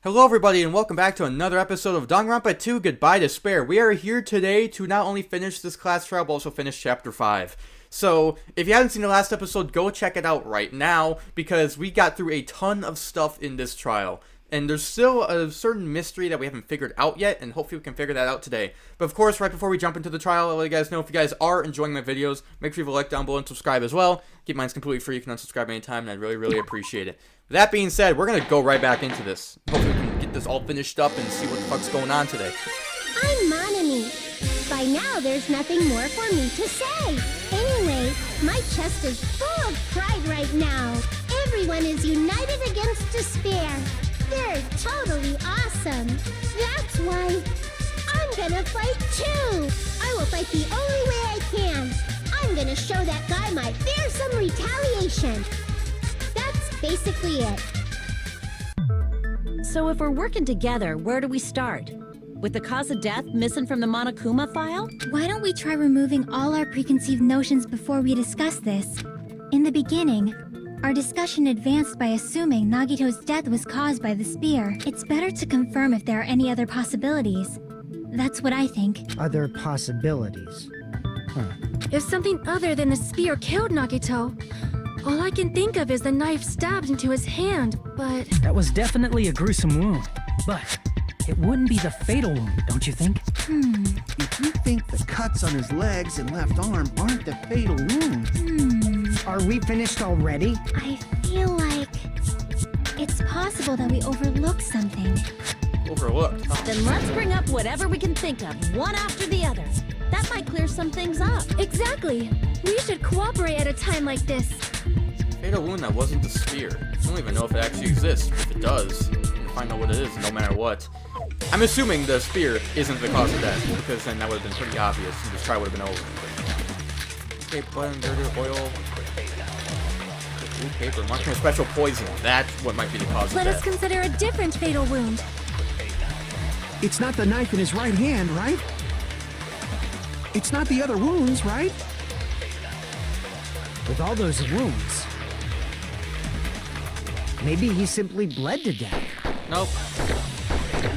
Hello everybody and welcome back to another episode of Danganronpa 2 Goodbye Despair. We are here today to not only finish this class trial, but also finish Chapter 5. So, if you haven't seen the last episode, go check it out right now, because we got through a ton of stuff in this trial. And there's still a certain mystery that we haven't figured out yet, and hopefully we can figure that out today. But of course, right before we jump into the trial, I'll let you guys know if you guys are enjoying my videos, make sure you leave a like down below and subscribe as well. Keep mine completely free, you can unsubscribe anytime, and I'd really appreciate it. With that being said, we're gonna go right back into this. Hopefully we can get this all finished up and see what the fuck's going on today. I'm Monami. By now, there's nothing more for me to say. Anyway, my chest is full of pride right now. Everyone is united against despair. They're totally awesome. That's why I'm gonna fight too. I will fight the only way I can. I'm gonna show that guy my fearsome retaliation. That's basically it. So if we're working together, where do we start? With the cause of death missing from the Monokuma file? Why don't we try removing all our preconceived notions before we discuss this? In the beginning, our discussion advanced by assuming Nagito's death was caused by the spear. It's better to confirm if there are any other possibilities. That's what I think. Other possibilities. If something other than the spear killed Nagito, all I can think of is the knife stabbed into his hand, but... That was definitely a gruesome wound, but it wouldn't be the fatal wound, don't you think? If you think the cuts on his legs and left arm aren't the fatal wound... Are we finished already? I feel like it's possible that we overlooked something. Overlooked, huh? Then let's bring up whatever we can think of, one after the other. That might clear some things up. Exactly! We should cooperate at a time like this. Fatal wound that wasn't the spear. I don't even know if it actually exists. If it does, we're gonna find out what it is no matter what. I'm assuming the spear isn't the cause of death, because then that would have been pretty obvious and this trial would have been over. Okay, blood and dirty oil. Blue paper, marking a special poison. That's what might be the cause of Let death. us consider a different fatal wound. It's not the knife in his right hand, right? It's not the other wounds, right? With all those wounds, maybe he simply bled to death. Nope.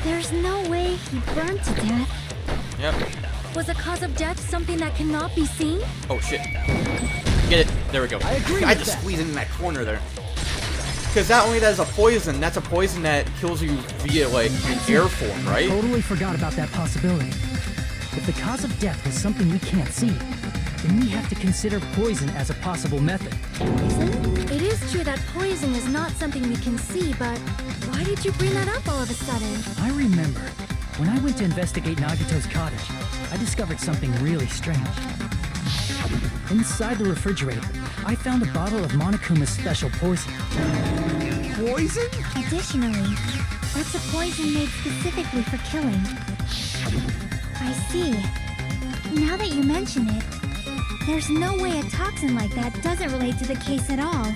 There's no way he burned to death. Yep. Was the cause of death something that cannot be seen? Oh shit. Get it. There we go. I agree I with just that. squeezed in that corner there. Because not only that is a poison, that's a poison that kills you via, like, an air form, right? Totally forgot about that possibility. If the cause of death was something we can't see, then we have to consider poison as a possible method. It is true that poison is not something we can see, but why did you bring that up all of a sudden? I remember, when I went to investigate Nagito's cottage, I discovered something really strange. Inside the refrigerator, I found a bottle of Monokuma's special poison. Poison? Additionally, that's a poison made specifically for killing. I see. Now that you mention it, there's no way a toxin like that doesn't relate to the case at all.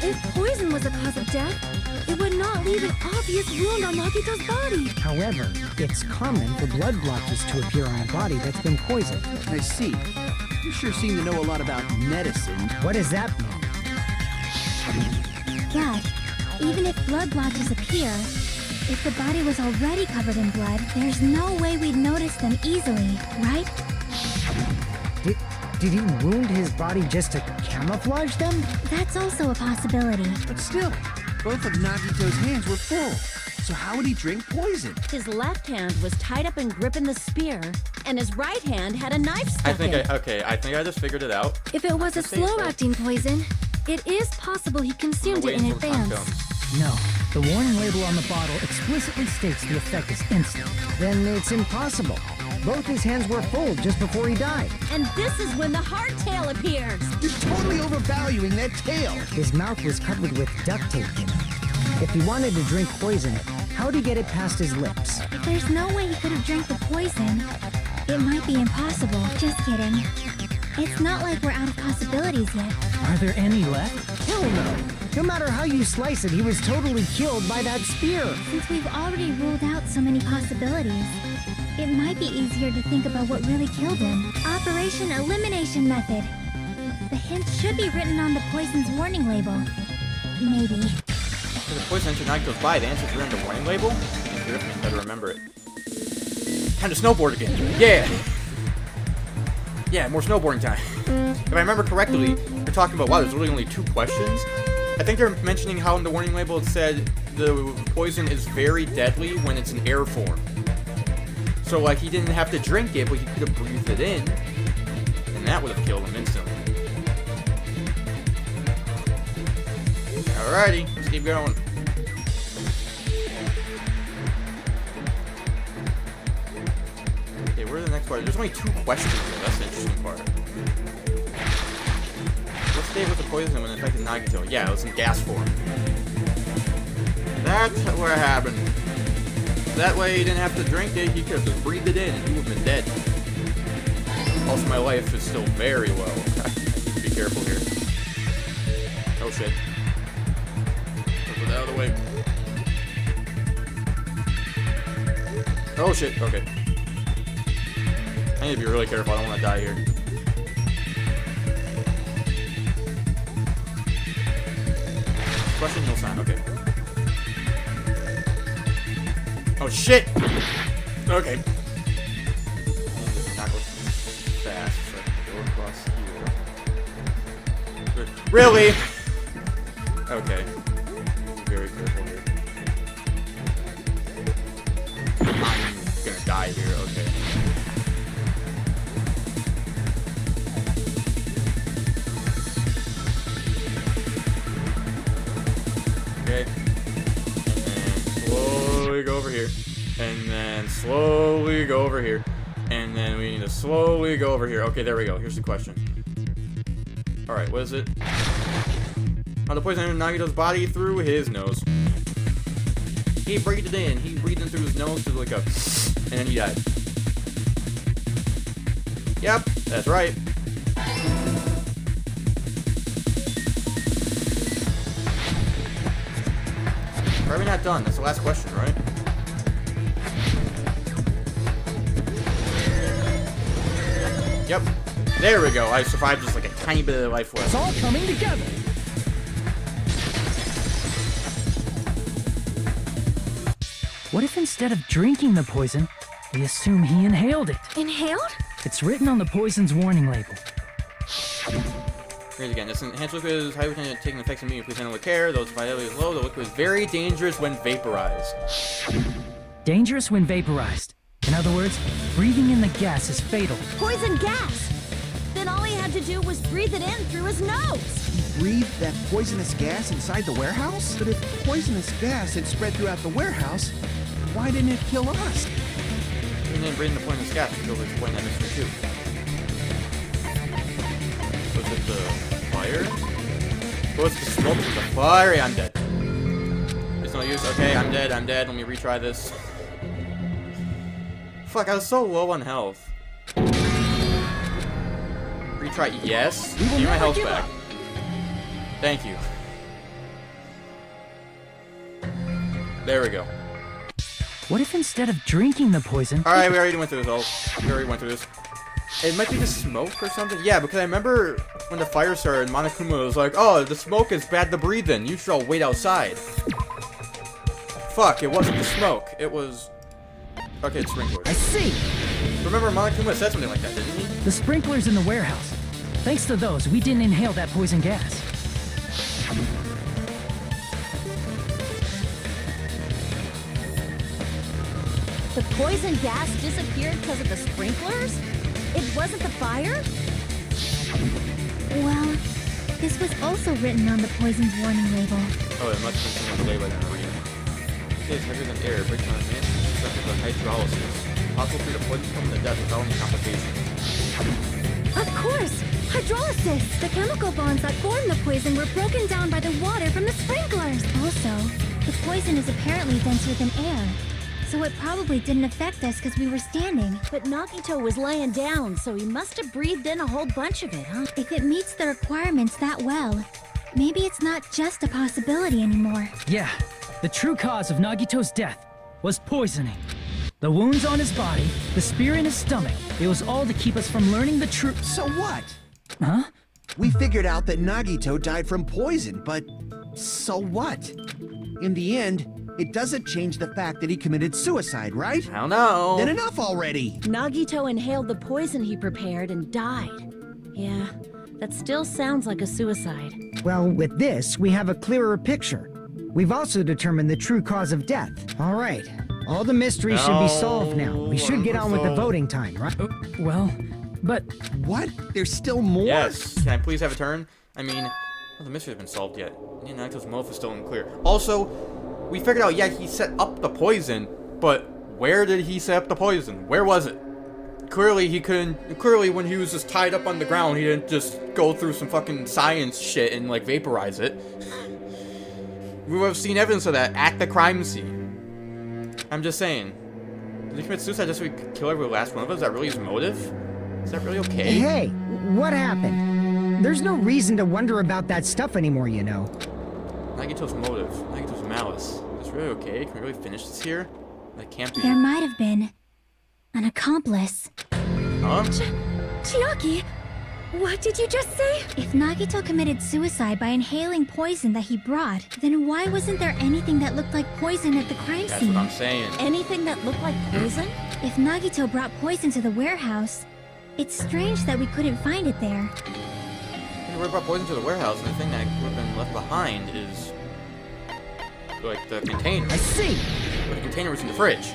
If poison was the cause of death, it would not leave an obvious wound on Nagito's body. However, it's common for blood blotches to appear on a body that's been poisoned. I see. You sure seem to know a lot about medicine. What does that mean? But even if blood blotches appear, if the body was already covered in blood, there's no way we'd notice them easily, right? Did he wound his body just to camouflage them? That's also a possibility. But still, both of Nagito's hands were full. So how would he drink poison? His left hand was tied up and gripping the spear, and his right hand had a knife stuck in. I think I just figured it out. If it was a slow-acting poison, it is possible he consumed it in Waiting for the time advance. comes. No, the warning label on the bottle explicitly states the effect is instant. Then it's impossible. Both his hands were full just before he died. And this is when the hardtail appears. You're totally overvaluing that tail. His mouth was covered with duct tape. If he wanted to drink poison, how'd he get it past his lips? If there's no way he could have drank the poison, it might be impossible. Just kidding. It's not like we're out of possibilities yet. Are there any left? Hell no! No matter how you slice it, he was totally killed by that spear. Since we've already ruled out so many possibilities, it might be easier to think about what really killed him. Operation Elimination Method. The hint should be written on the poison's warning label. Maybe. If the poison entered Nagito's body, the answer's written on the warning label? Better remember it. Time to snowboard again. Yeah! Yeah, more snowboarding time. If I remember correctly, they're talking about, wow, there's really only 2 questions. I think they're mentioning how in the warning label it said the poison is very deadly when it's in air form. So, like, he didn't have to drink it, but he could have breathed it in, and that would have killed him instantly. Alrighty, let's keep going. Okay, where's the next part? There's only 2 questions here. That's the interesting part. What state was the poison when it affected Nagito? Yeah, it was in gas form. That's what happened. That way he didn't have to drink it, he could have just breathed it in and he would have been dead. Also, my life is still very low. I need to be careful here. Oh shit. Put that out of the way. Oh shit, okay. I need to be really careful, I don't want to die here. Question, no sign, okay. Oh shit! Okay. Not go fast, so I can go across here. Really? Okay. Be very careful here. I'm gonna die here, okay. Okay. Go over here, and then slowly go over here, and then we need to slowly go over here. Okay, there we go. Here's the question. Alright, what is it? How the poison entered Nagito's body through his nose. He breathed it in. He breathed in through his nose to like a... and then he died. Yep, that's right. Probably not done. That's the last question, right? Yep. There we go. I survived just like a tiny bit of life left. It's all coming together. What if instead of drinking the poison, we assume he inhaled it? Inhaled? It's written on the poison's warning label. Here's again. This enhanced liquid is highly potential taking effects immediately. Please handle with care. Those vitality is low. The liquid is very dangerous when vaporized. Dangerous when vaporized. In other words, breathing in the gas is fatal. Poison gas! Then all he had to do was breathe it in through his nose. He breathed that poisonous gas inside the warehouse? But if poisonous gas had spread throughout the warehouse, why didn't it kill us? He didn't breathe in the poisonous gas until we explained that mystery too. Was it the fire? Was it the smoke? Was it the fire? Yeah, I'm dead. It's no use. Okay, I'm dead. I'm dead. Let me retry this. Fuck, I was so low on health. Retry, yes. Give me my health back. Thank you. There we go. What if instead of drinking the poison... Alright, we already went through this all. We already went through this. It might be the smoke or something. Yeah, because I remember when the fire started, Monokuma was like, oh, the smoke is bad to breathe in. You should all wait outside. Fuck, it wasn't the smoke. It was... Okay, it's sprinklers. I see! Remember, Monokuma said something like that, didn't he? The sprinklers in the warehouse. Thanks to those, we didn't inhale that poison gas. The poison gas disappeared because of the sprinklers? It wasn't the fire? Well, this was also written on the poison's warning label. Oh, it must have been some delay by the arena. It is heavier than air, breaks down advanced subject of hydrolysis. Possible for the poison to come to death without any complications. Of course! Hydrolysis! The chemical bonds that form the poison were broken down by the water from the sprinklers! Also, the poison is apparently denser than air, so it probably didn't affect us because we were standing. But Nagito was laying down, so he must have breathed in a whole bunch of it, huh? If it meets the requirements that well, maybe it's not just a possibility anymore. Yeah, the true cause of Nagito's death was poisoning. The wounds on his body, the spear in his stomach, it was all to keep us from learning the truth. So what? Huh? We figured out that Nagito died from poison, but so what? in the end, it doesn't change the fact that he committed suicide, right? I don't know. Then enough already! Nagito inhaled the poison he prepared and died. Yeah, that still sounds like a suicide. Well, with this, we have a clearer picture. We've also determined the true cause of death. All right. All the mysteries should be solved now. We should get on with the voting time, right? Well, but What? There's still more? Yes. Can I please have a turn? I mean, well, the mystery has been solved yet. Nagito's motive is still unclear. Also, we figured out, yeah, he set up the poison, but where did he set up the poison? Where was it? Clearly, he couldn't. Clearly, when he was just tied up on the ground, he didn't just go through some fucking science shit and, like, vaporize it. We would have seen evidence of that at the crime scene. I'm just saying. Did he commit suicide just so he could kill every last one of us? Is that really his motive? Is that really okay? Hey, what happened? There's no reason to wonder about that stuff anymore, you know. Nagito's motive. Nagito's malice. Is this really okay? Can we really finish this here? That can't be. There might have been an accomplice. Huh? Chiaki, what did you just say? If Nagito committed suicide by inhaling poison that he brought, then why wasn't there anything that looked like poison at the crime That's scene? what I'm saying. Anything that looked like poison? If Nagito brought poison to the warehouse, it's strange that we couldn't find it there. We brought poison to the warehouse, and the thing that would have been left behind is like the container. I see. But the container was in the fridge.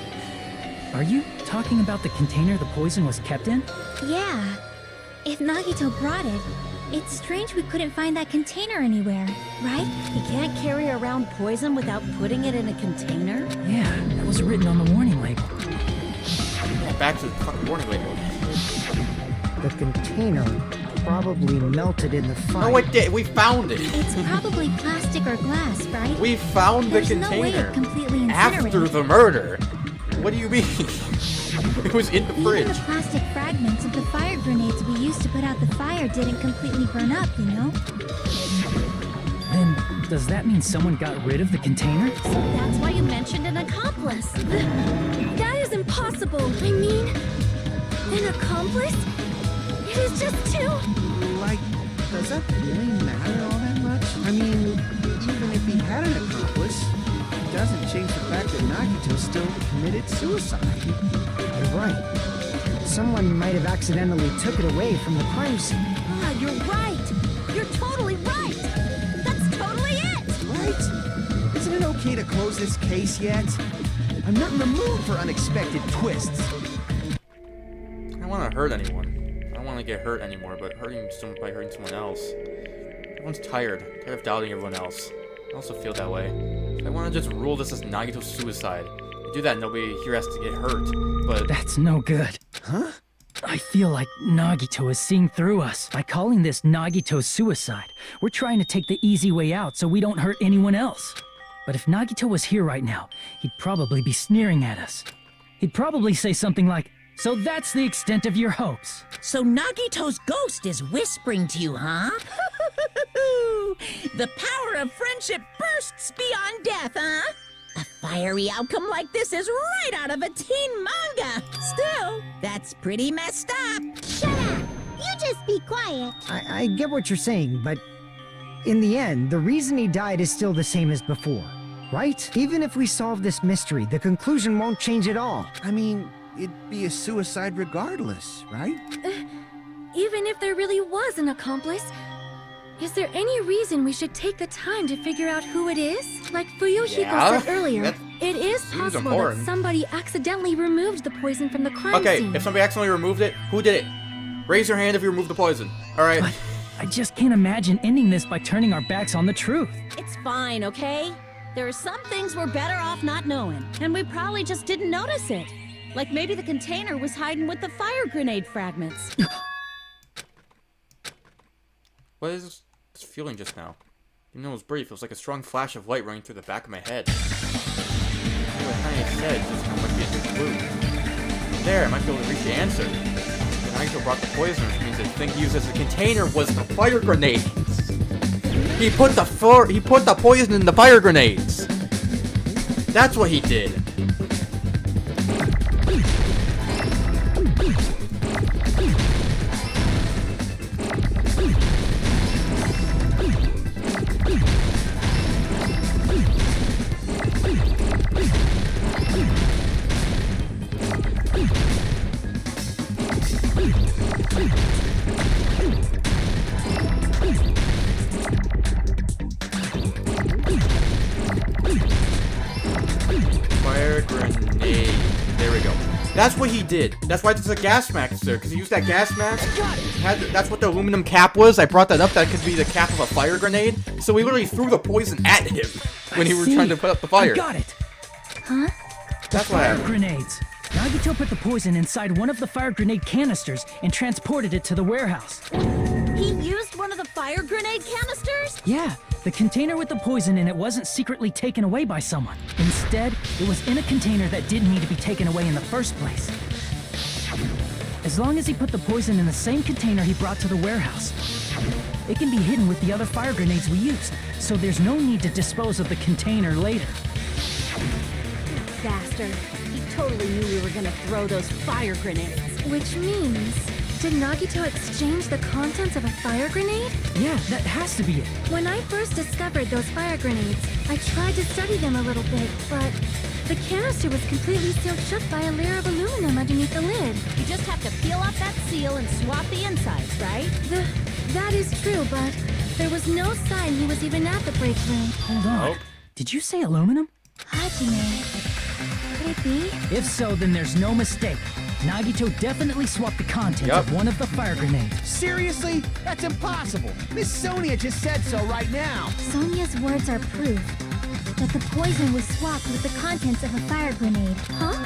are you talking about the container the poison was kept in? Yeah. If Nagito brought it, it's strange we couldn't find that container anywhere, right? You can't carry around poison without putting it in a container? Yeah, that was written on the warning label. Back to the fucking warning label. The container probably melted in the fire. No, it did. We found it. It's probably plastic or glass, right? We found the There's no way container it completely after incinerated. the murder. What do you mean? It was in the Even fridge. the plastic fragments of the fire grenades we used to put out the fire didn't completely burn up, you know? Then, does that mean someone got rid of the container? So that's why you mentioned an accomplice. That is impossible. I mean, an accomplice? It is just two. Like, does that really matter all that much? I mean, even if he had an accomplice, it doesn't change the fact that Nagito still committed suicide. You're right. Someone might have accidentally took it away from the crime scene. Ah, you're right. You're totally right. That's totally it. Right? Isn't it okay to close this case yet? I'm not in the mood for unexpected twists. I don't want to hurt anyone. I don't want to get hurt anymore, but hurting someone by hurting someone else. Everyone's tired of doubting everyone else. I also feel that way. So I want to just rule this as Nagito's suicide. To do that, nobody here has to get hurt. But That's no good. Huh? I feel like Nagito is seeing through us. By calling this Nagito's suicide, we're trying to take the easy way out so we don't hurt anyone else. But if Nagito was here right now, he'd probably be sneering at us. He'd probably say something like, "So that's the extent of your hopes." So Nagito's ghost is whispering to you, huh? The power of friendship bursts beyond death, huh? A fiery outcome like this is right out of a teen manga. Still, that's pretty messed up. Shut up! You just be quiet. I get what you're saying, but in the end, the reason he died is still the same as before, right? Even if we solve this mystery, the conclusion won't change at all. I mean, it'd be a suicide regardless, right? Even if there really was an accomplice, is there any reason we should take the time to figure out who it is? Like Fuyuhiko Yeah, said earlier, that it is seems possible important. that somebody accidentally removed the poison from the crime okay, scene. if somebody accidentally removed it, who did it? Raise your hand if you removed the poison. Alright. But I just can't imagine ending this by turning our backs on the truth. It's fine, okay? There are some things we're better off not knowing, and we probably just didn't notice it. Like maybe the container was hiding with the fire grenade fragments. What is this feeling just now? Even though it was brief, it was like a strong flash of light running through the back of my head. What Kanye said just might be a clue. There, I might be able to reach the answer. Nagito brought the poison, which means the thing he used as a container was the fire grenades. He put the poison in the fire grenades. That's what he did. fire grenade. There we go. That's what he did. That's why there's a gas mask there, because he used that gas mask. That's what the aluminum cap was. I brought that up. That could be the cap of a fire grenade. So we literally threw the poison at him when he was trying to put up the fire. I got it. Huh? That's what Fire happened. grenades. Nagito put the poison inside one of the fire grenade canisters and transported it to the warehouse. He used one of the fire grenade canisters? Yeah, the container with the poison in it wasn't secretly taken away by someone. Instead, it was in a container that didn't need to be taken away in the first place. As long as he put the poison in the same container he brought to the warehouse, it can be hidden with the other fire grenades we used, so there's no need to dispose of the container later. Bastard. He totally knew we were gonna throw those fire grenades. Which means, did Nagito exchange the contents of a fire grenade? Yeah, that has to be it. When I first discovered those fire grenades, I tried to study them a little bit, but the canister was completely sealed shut by a layer of aluminum underneath the lid. You just have to peel off that seal and swap the insides, right? That is true, but there was no sign he was even at the break room. Hold on. Oh. Did you say aluminum? Hajime. Could it be? If so, then there's no mistake. Nagito definitely swapped the contents of one of the fire grenades. Seriously? That's impossible. Miss Sonia just said so right now. Sonia's words are proof that the poison was swapped with the contents of a fire grenade. Huh?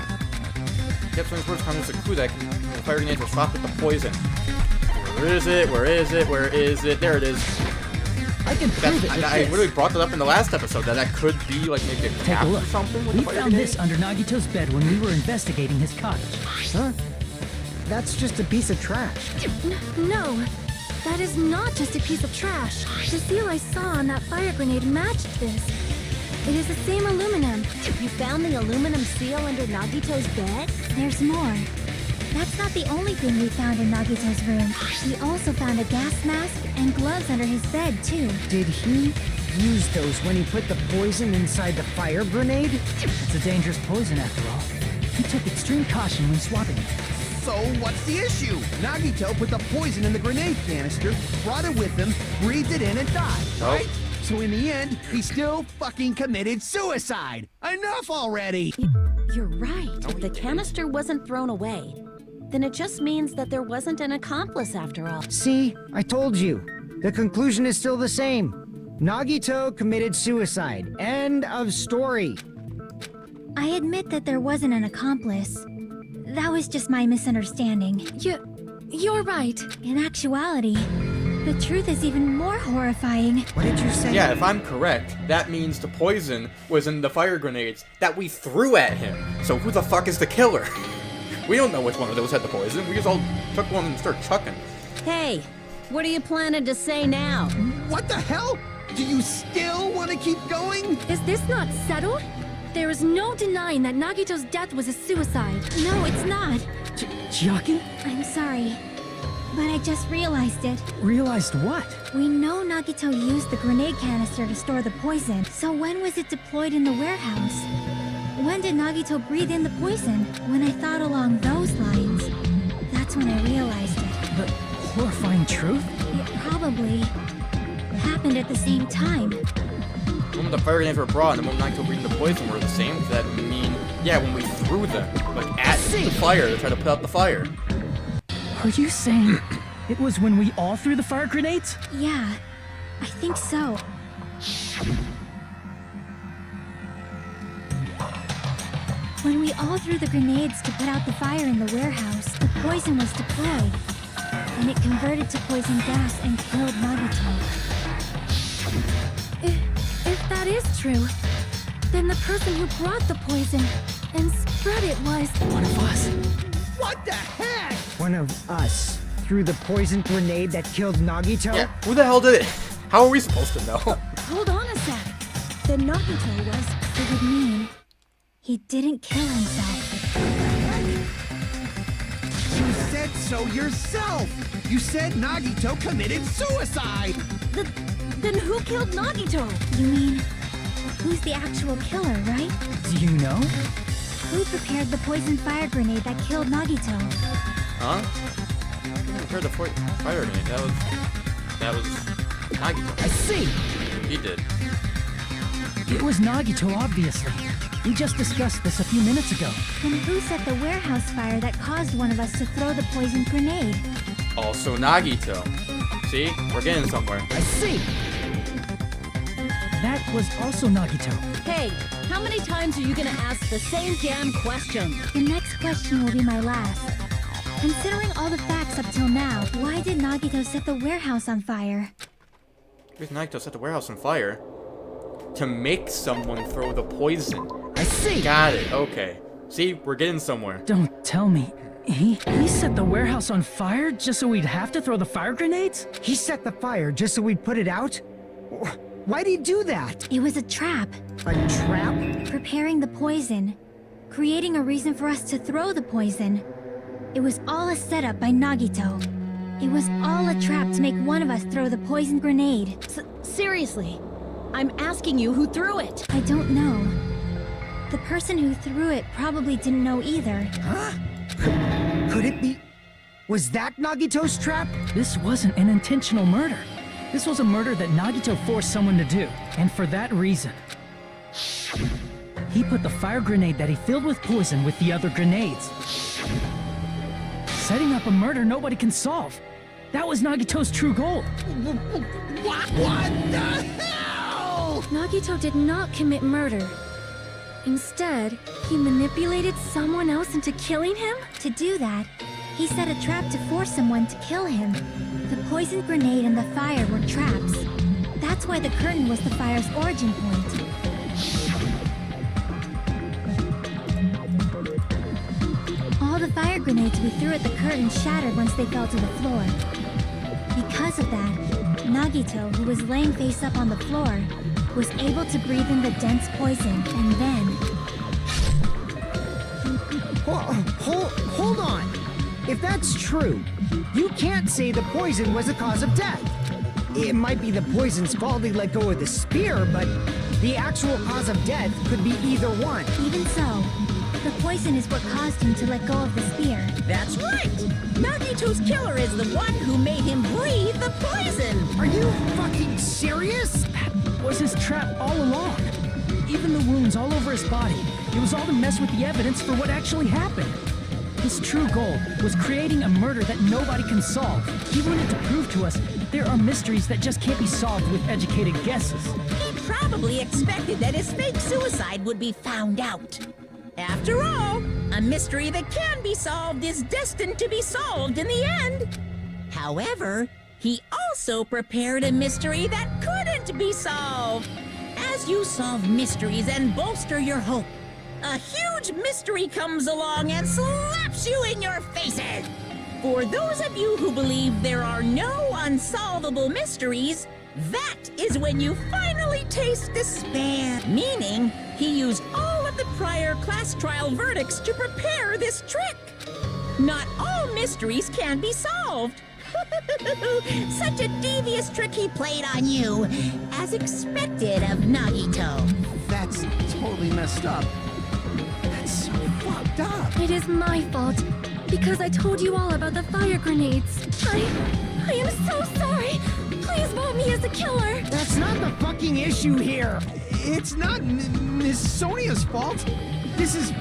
Yep, Sonia's words come as a clue that the fire grenades were swapped with the poison. Where is it? Where is it? Where is it? There it is. I can prove it with I this. literally brought that up in the last episode that could be like maybe a Take cap a or look. something with We the fire found grenade. this under Nagito's bed when we were investigating his cottage. Huh? That's just a piece of trash. No, that is not just a piece of trash. The seal I saw on that fire grenade matched this. It is the same aluminum. You found the aluminum seal under Nagito's bed? There's more. That's not the only thing we found in Nagito's room. We also found a gas mask and gloves under his bed, too. Did he use those when he put the poison inside the fire grenade? It's a dangerous poison after all. He took extreme caution when swapping it. So what's the issue? Nagito put the poison in the grenade canister, brought it with him, breathed it in, and died, right? So in the end, he still fucking committed suicide. Enough already! You're right. If the canister wasn't thrown away, then it just means that there wasn't an accomplice after all. See, I told you. The conclusion is still the same. Nagito committed suicide. End of story. I admit that there wasn't an accomplice. That was just my misunderstanding. You're right. In actuality, the truth is even more horrifying. What did you say? Yeah, if I'm correct, that means the poison was in the fire grenades that we threw at him. So who the fuck is the killer? We don't know which one of those had the poison. We just all took one and started chucking. Hey, what are you planning to say now? What the hell? Do you still want to keep going? Is this not settled? There is no denying that Nagito's death was a suicide. No, it's not. Chiaki? I'm sorry, but I just realized it. Realized what? We know Nagito used the grenade canister to store the poison, so when was it deployed in the warehouse? When did Nagito breathe in the poison? When I thought along those lines, that's when I realized it. The horrifying truth? It probably happened at the same time. The moment the fire grenades were brought and the moment Nagito breathed the poison were the same. Does that mean, yeah, when we threw them, like at the fire to try to put out the fire? Are you saying it was when we all threw the fire grenades? Yeah, I think so. When we all threw the grenades to put out the fire in the warehouse, the poison was deployed, and it converted to poison gas and killed Nagito. If that is true, then the person who brought the poison and spread it was... One of us. What the heck? One of us threw the poison grenade that killed Nagito? Yeah, who the hell did it? How are we supposed to know? Hold on a sec. Then Nagito was... It would mean he didn't kill himself. You said so yourself! You said Nagito committed suicide! Then who killed Nagito? You mean, who's the actual killer, right? Do you know? Who prepared the poison fire grenade that killed Nagito? Huh? Who prepared the fire grenade? That was Nagito. I see! He did. It was Nagito, obviously. We just discussed this a few minutes ago. Then who set the warehouse fire that caused one of us to throw the poison grenade? Also Nagito. See? We're getting somewhere. I see. That was also Nagito. Hey, how many times are you gonna ask the same damn question? The next question will be my last. Considering all the facts up till now, why did Nagito set the warehouse on fire? Because Nagito set the warehouse on fire to make someone throw the poison. I see. Got it. Okay. See? We're getting somewhere. Don't tell me. He set the warehouse on fire just so we'd have to throw the fire grenades? He set the fire just so we'd put it out? Why'd he do that? It was a trap. A trap? Preparing the poison. Creating a reason for us to throw the poison. It was all a setup by Nagito. It was all a trap to make one of us throw the poison grenade. Seriously, I'm asking you who threw it. I don't know. The person who threw it probably didn't know either. Huh? Could it be... Was that Nagito's trap? This wasn't an intentional murder. This was a murder that Nagito forced someone to do, and for that reason. He put the fire grenade that he filled with poison with the other grenades. Setting up a murder nobody can solve. That was Nagito's true goal. What the hell? Nagito did not commit murder. Instead, he manipulated someone else into killing him? To do that, he set a trap to force someone to kill him. The poison grenade and the fire were traps. That's why the curtain was the fire's origin point. All the fire grenades we threw at the curtain shattered once they fell to the floor. Because of that, Nagito, who was laying face up on the floor, was able to breathe in the dense poison, and then... Hold on. If that's true, you can't say the poison was the cause of death. It might be the poison's fault he let go of the spear, but the actual cause of death could be either one. Even so, the poison is what caused him to let go of the spear. That's right! Nagito's killer is the one who made him breathe the poison! Are you fucking serious? That was his trap all along. Even the wounds all over his body. It was all to mess with the evidence for what actually happened. His true goal was creating a murder that nobody can solve. He wanted to prove to us that there are mysteries that just can't be solved with educated guesses. He probably expected that his fake suicide would be found out. After all, a mystery that can be solved is destined to be solved in the end. However, he also prepared a mystery that couldn't be solved. As you solve mysteries and bolster your hope, a huge mystery comes along and slaps you in your faces. For those of you who believe there are no unsolvable mysteries, that is when you finally taste despair. Meaning, he used all of the prior class trial verdicts to prepare this trick. Not all mysteries can be solved. Such a devious trick he played on you, as expected of Nagito. That's totally messed up. That's so fucked up. It is my fault, because I told you all about the fire grenades. I am so sorry. Please vote me as the killer. That's not the fucking issue here. It's not Miss Sonia's fault. This is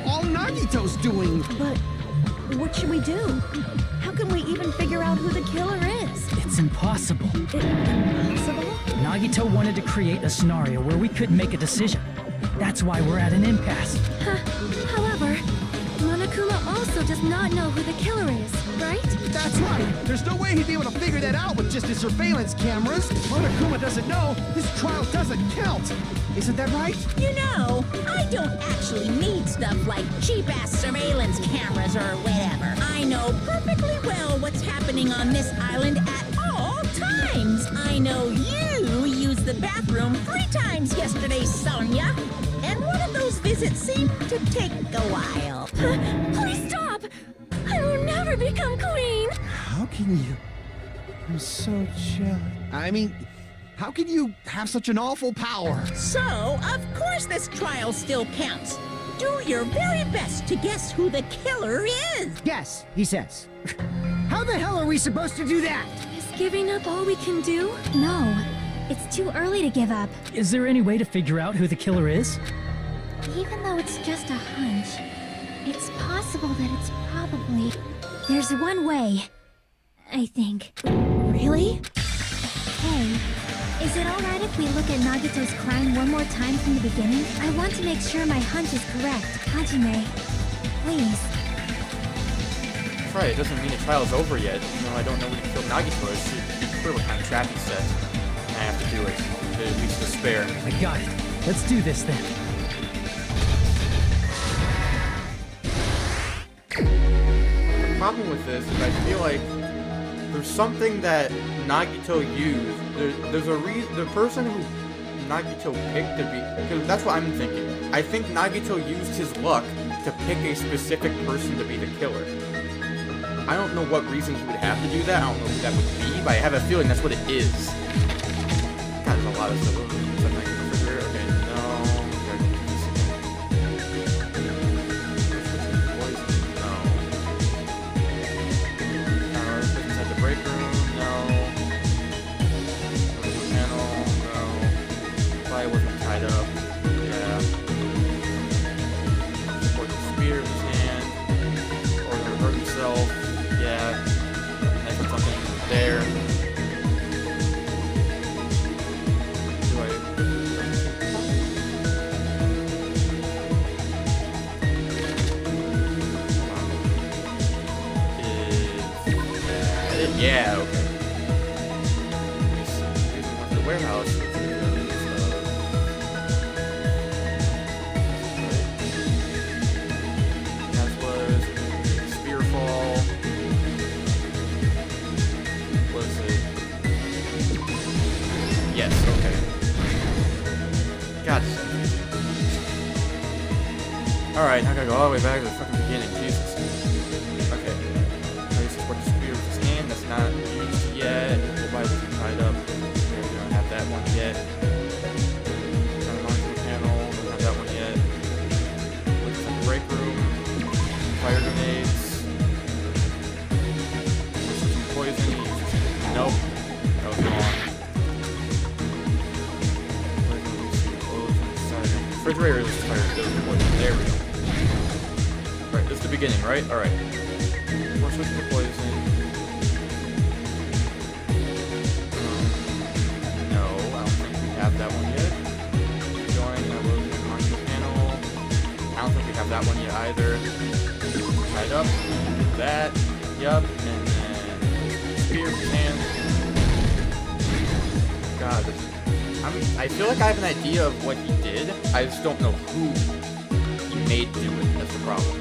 all Nagito's doing. But what should we do? How can we even figure out who the killer is? It's impossible. Impossible? Nagito wanted to create a scenario where we couldn't make a decision. That's why we're at an impasse. However, Monokuma also does not know who the killer is, right? That's right. There's no way he'd be able to figure that out with just his surveillance cameras. Monokuma doesn't know. This trial doesn't count. Isn't that right? You know, I don't actually need stuff like cheap-ass surveillance cameras or whatever. I know perfectly well what's happening on this island at all times. I know you used the bathroom 3 times yesterday, Sonia. And one of those visits seemed to take a while. Please stop! I will never become queen! How can you? I'm so jealous. I mean, how can you have such an awful power? So, of course this trial still counts. Do your very best to guess who the killer is. Yes, he says. How the hell are we supposed to do that? Is giving up all we can do? No, it's too early to give up. Is there any way to figure out who the killer is? Even though it's just a hunch, it's possible that it's probably... There's one way, I think. Really? Hey, is it alright if we look at Nagito's crime one more time from the beginning? I want to make sure my hunch is correct. Hajime, please. That's right, it doesn't mean the trial's over yet. Even though I don't know what killed Nagito, it should be clear what kind of trap he set. And I have to do it, to at least despair. I got it. Let's do this then. The problem with this is I feel like there's something that Nagito used. There's a reason. The person who Nagito picked to be, because that's what I'm thinking. I think Nagito used his luck to pick a specific person to be the killer. I don't know what reasons he would have to do that. I don't know who that would be, but I have a feeling that's what it is. God, there's a lot of stuff. Okay, no. Inside the break room, no. Panel, no. Fly wasn't tied up. Yeah. Support the spear in his hand. Or gonna hurt himself. Yeah. And I put something there. Do I... Yeah, okay. The warehouse. That was Spearfall. Was it? Yes, okay. God. Alright, now I gotta go all the way back to the fucking beginning. Jesus. Okay. Support the spear with his hand. That's not used yet. The Bible is tied up. We don't have that one yet. Onto the panel. Don't have that one yet. Looks like the break room. Fire grenades. Poison. Nope. That was gone. Refrigerator is fire. Poison. There we go. Right, this is the beginning, right? Alright. We're switching to poison. No, I don't think we have that one yet. Going, I will on the panel. I don't think we have that one yet either. Tied up. That. Yup. And then spear hand. God, this, I feel like I have an idea of what he did. I just don't know who he made do it. That's the problem.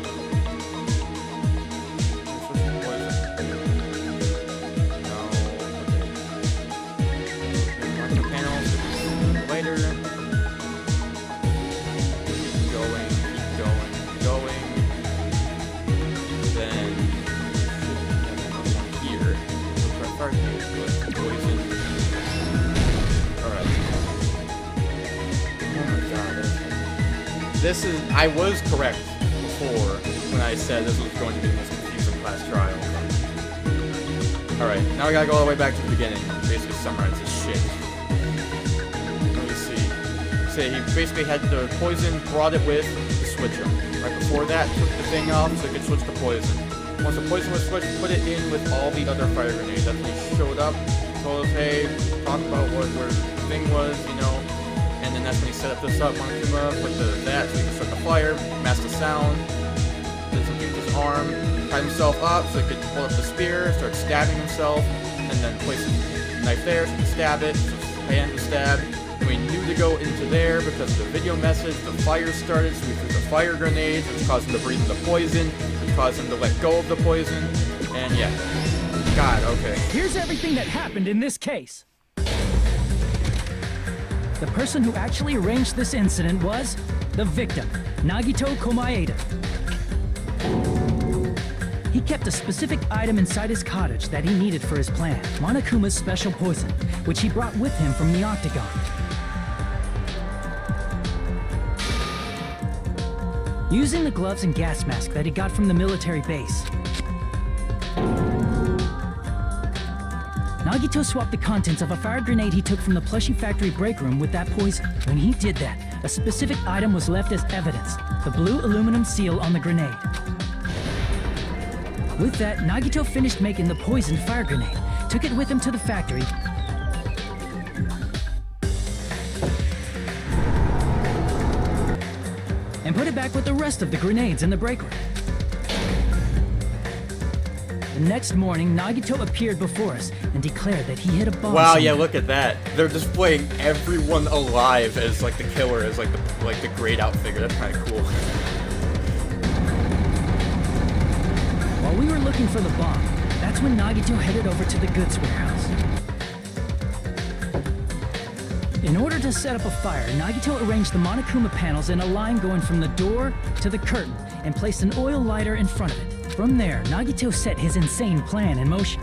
This is, I was correct before when I said this was going to be the most confusing class trial. Alright, now we gotta go all the way back to the beginning and basically summarize this shit. Let me see. Say he basically had the poison, brought it with to switch him. Right before that, took the thing off so he could switch to poison. Once the poison was switched, put it in with all the other fire grenades. That's when he showed up, told us, hey, talk about where the thing was, you know. And then that's when he set up this up, wanted him up with that so he could start the fire, mask the sound, did something with his arm, tied himself up so he could pull up the spear, start stabbing himself, and then place his knife there so he could stab it, so his hand was stabbed. And we knew to go into there because of the video message, the fire started, so we threw the fire grenades, which caused him to breathe in the poison, which caused him to let go of the poison, and yeah. God, okay. Here's everything that happened in this case. The person who actually arranged this incident was the victim, Nagito Komaeda. He kept a specific item inside his cottage that he needed for his plan, Monokuma's special poison, which he brought with him from the Octagon. Using the gloves and gas mask that he got from the military base, Nagito swapped the contents of a fire grenade he took from the plushie factory break room with that poison. When he did that, a specific item was left as evidence, the blue aluminum seal on the grenade. With that, Nagito finished making the poisoned fire grenade, took it with him to the factory, and put it back with the rest of the grenades in the break room. The next morning, Nagito appeared before us and declared that he hit a bomb. Wow, somewhere. yeah, look at that. They're displaying everyone alive as like the killer, as like the grayed out figure. That's kind of cool. While we were looking for the bomb, that's when Nagito headed over to the goods warehouse. In order to set up a fire, Nagito arranged the Monokuma panels in a line going from the door to the curtain and placed an oil lighter in front of it. From there, Nagito set his insane plan in motion.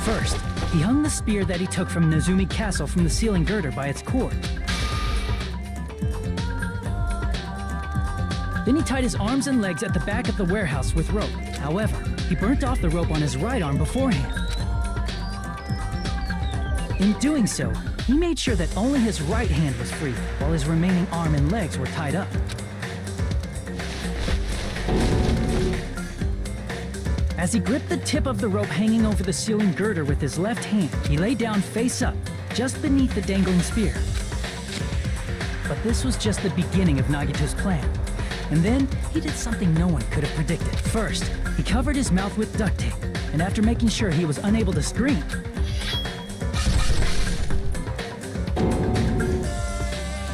First, he hung the spear that he took from Nezumi Castle from the ceiling girder by its cord. Then he tied his arms and legs at the back of the warehouse with rope. However, he burnt off the rope on his right arm beforehand. In doing so, he made sure that only his right hand was free, while his remaining arm and legs were tied up. As he gripped the tip of the rope hanging over the ceiling girder with his left hand, he lay down face up, just beneath the dangling spear. But this was just the beginning of Nagito's plan. And then, he did something no one could have predicted. First, he covered his mouth with duct tape, and after making sure he was unable to scream,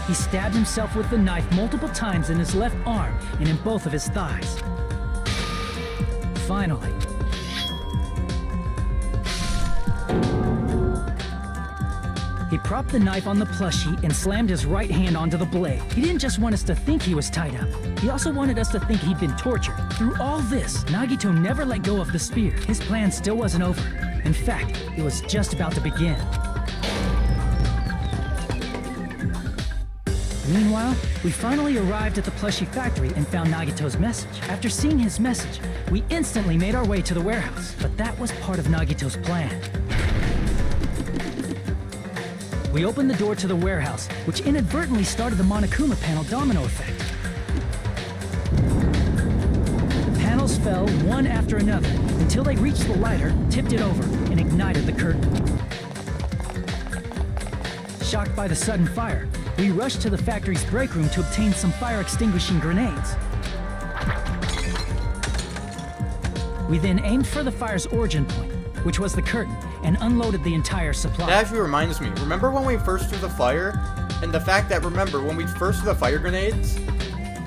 he stabbed himself with the knife multiple times in his left arm and in both of his thighs. Finally, he propped the knife on the plushie and slammed his right hand onto the blade. He didn't just want us to think he was tied up. He also wanted us to think he'd been tortured. Through all this, Nagito never let go of the spear. His plan still wasn't over. In fact, it was just about to begin. Meanwhile, we finally arrived at the plushie factory and found Nagito's message. After seeing his message, we instantly made our way to the warehouse. But that was part of Nagito's plan. We opened the door to the warehouse, which inadvertently started the Monokuma panel domino effect. The panels fell one after another until they reached the lighter, tipped it over, and ignited the curtain. Shocked by the sudden fire, we rushed to the factory's break room to obtain some fire-extinguishing grenades. We then aimed for the fire's origin point, which was the curtain, and unloaded the entire supply. That actually reminds me. Remember when we first threw the fire? And the fact that, remember, when we first threw the fire grenades,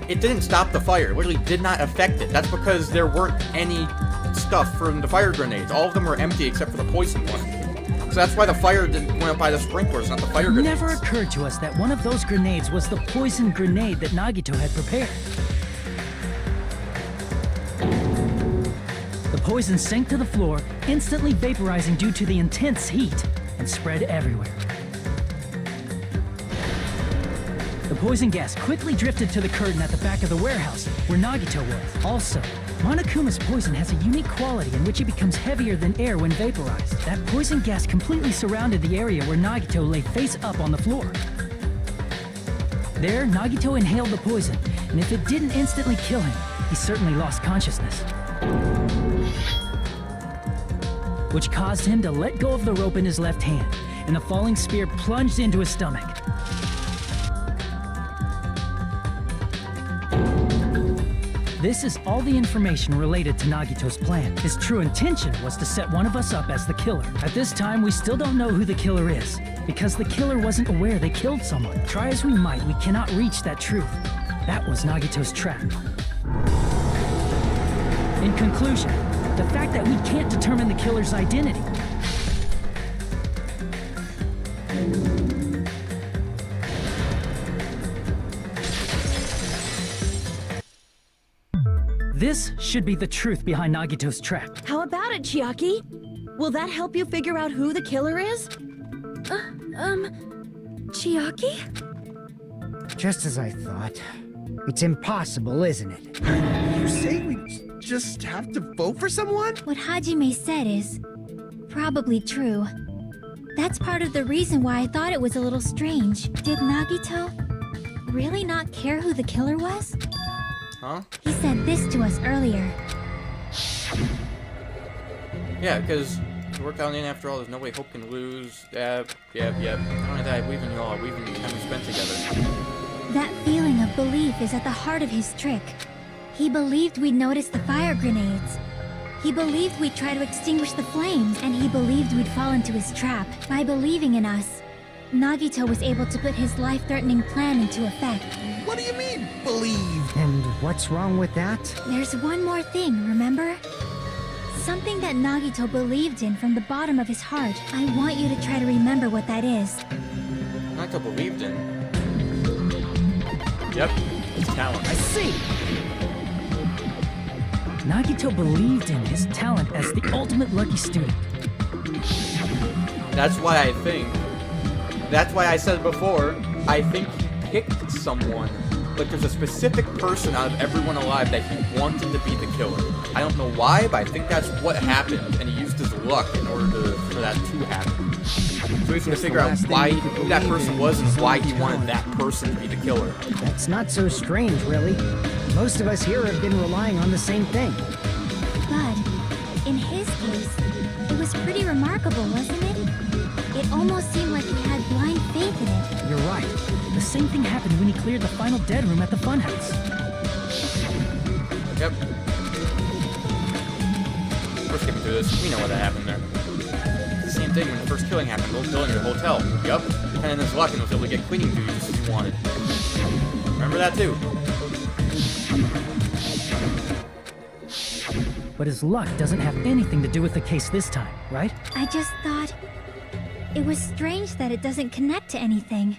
it didn't stop the fire. It literally did not affect it. That's because there weren't any stuff from the fire grenades. All of them were empty except for the poison one. So that's why the fire went up by the sprinklers, not the fire It grenades. never occurred to us that one of those grenades was the poison grenade that Nagito had prepared. The poison sank to the floor, instantly vaporizing due to the intense heat, and spread everywhere. The poison gas quickly drifted to the curtain at the back of the warehouse, where Nagito was. Also, Monokuma's poison has a unique quality in which it becomes heavier than air when vaporized. That poison gas completely surrounded the area where Nagito lay face up on the floor. There, Nagito inhaled the poison, and if it didn't instantly kill him, he certainly lost consciousness. Which caused him to let go of the rope in his left hand, and the falling spear plunged into his stomach. This is all the information related to Nagito's plan. His true intention was to set one of us up as the killer. At this time, we still don't know who the killer is, because the killer wasn't aware they killed someone. Try as we might, we cannot reach that truth. That was Nagito's trap. In conclusion, the fact that we can't determine the killer's identity This should be the truth behind Nagito's trap. How about it, Chiaki? Will that help you figure out who the killer is? Chiaki? Just as I thought. It's impossible, isn't it? You say we just have to vote for someone? What Hajime said is probably true. That's part of the reason why I thought it was a little strange. Did Nagito really not care who the killer was? Huh? He said this to us earlier. Yeah, because to work out in after all, there's no way Hope can lose. Yep. Not only that, I believe in you all. I believe in the time we spent together. That feeling of belief is at the heart of his trick. He believed we'd notice the fire grenades. He believed we'd try to extinguish the flames, and he believed we'd fall into his trap. By believing in us, Nagito was able to put his life-threatening plan into effect. What do you mean, believe? And what's wrong with that? There's one more thing, remember? Something that Nagito believed in from the bottom of his heart. I want you to try to remember what that is. Nagito believed in. Yep, his talent. I see. Nagito believed in his talent as the ultimate lucky student. That's why I think. That's why I said before, I think he picked someone. Like there's a specific person out of everyone alive that he wanted to be the killer. I don't know why, but I think that's what happened, and he used his luck in order for that to happen. So he's gonna figure out who that person was and why he wanted that person to be the killer. That's not so strange, really. Most of us here have been relying on the same thing. But in his case, it was pretty remarkable, wasn't it? It almost seemed like he had blind faith in it. You're right. The same thing happened when he cleared the final dead room at the funhouse. Yep. We're skipping through this. We know what happened there. It's the same thing when the first killing happened. Those building at the hotel. Yup. And then his luck and was able to get cleaning duties just as he wanted. Remember that too. But his luck doesn't have anything to do with the case this time, right? I just thought it was strange that it doesn't connect to anything.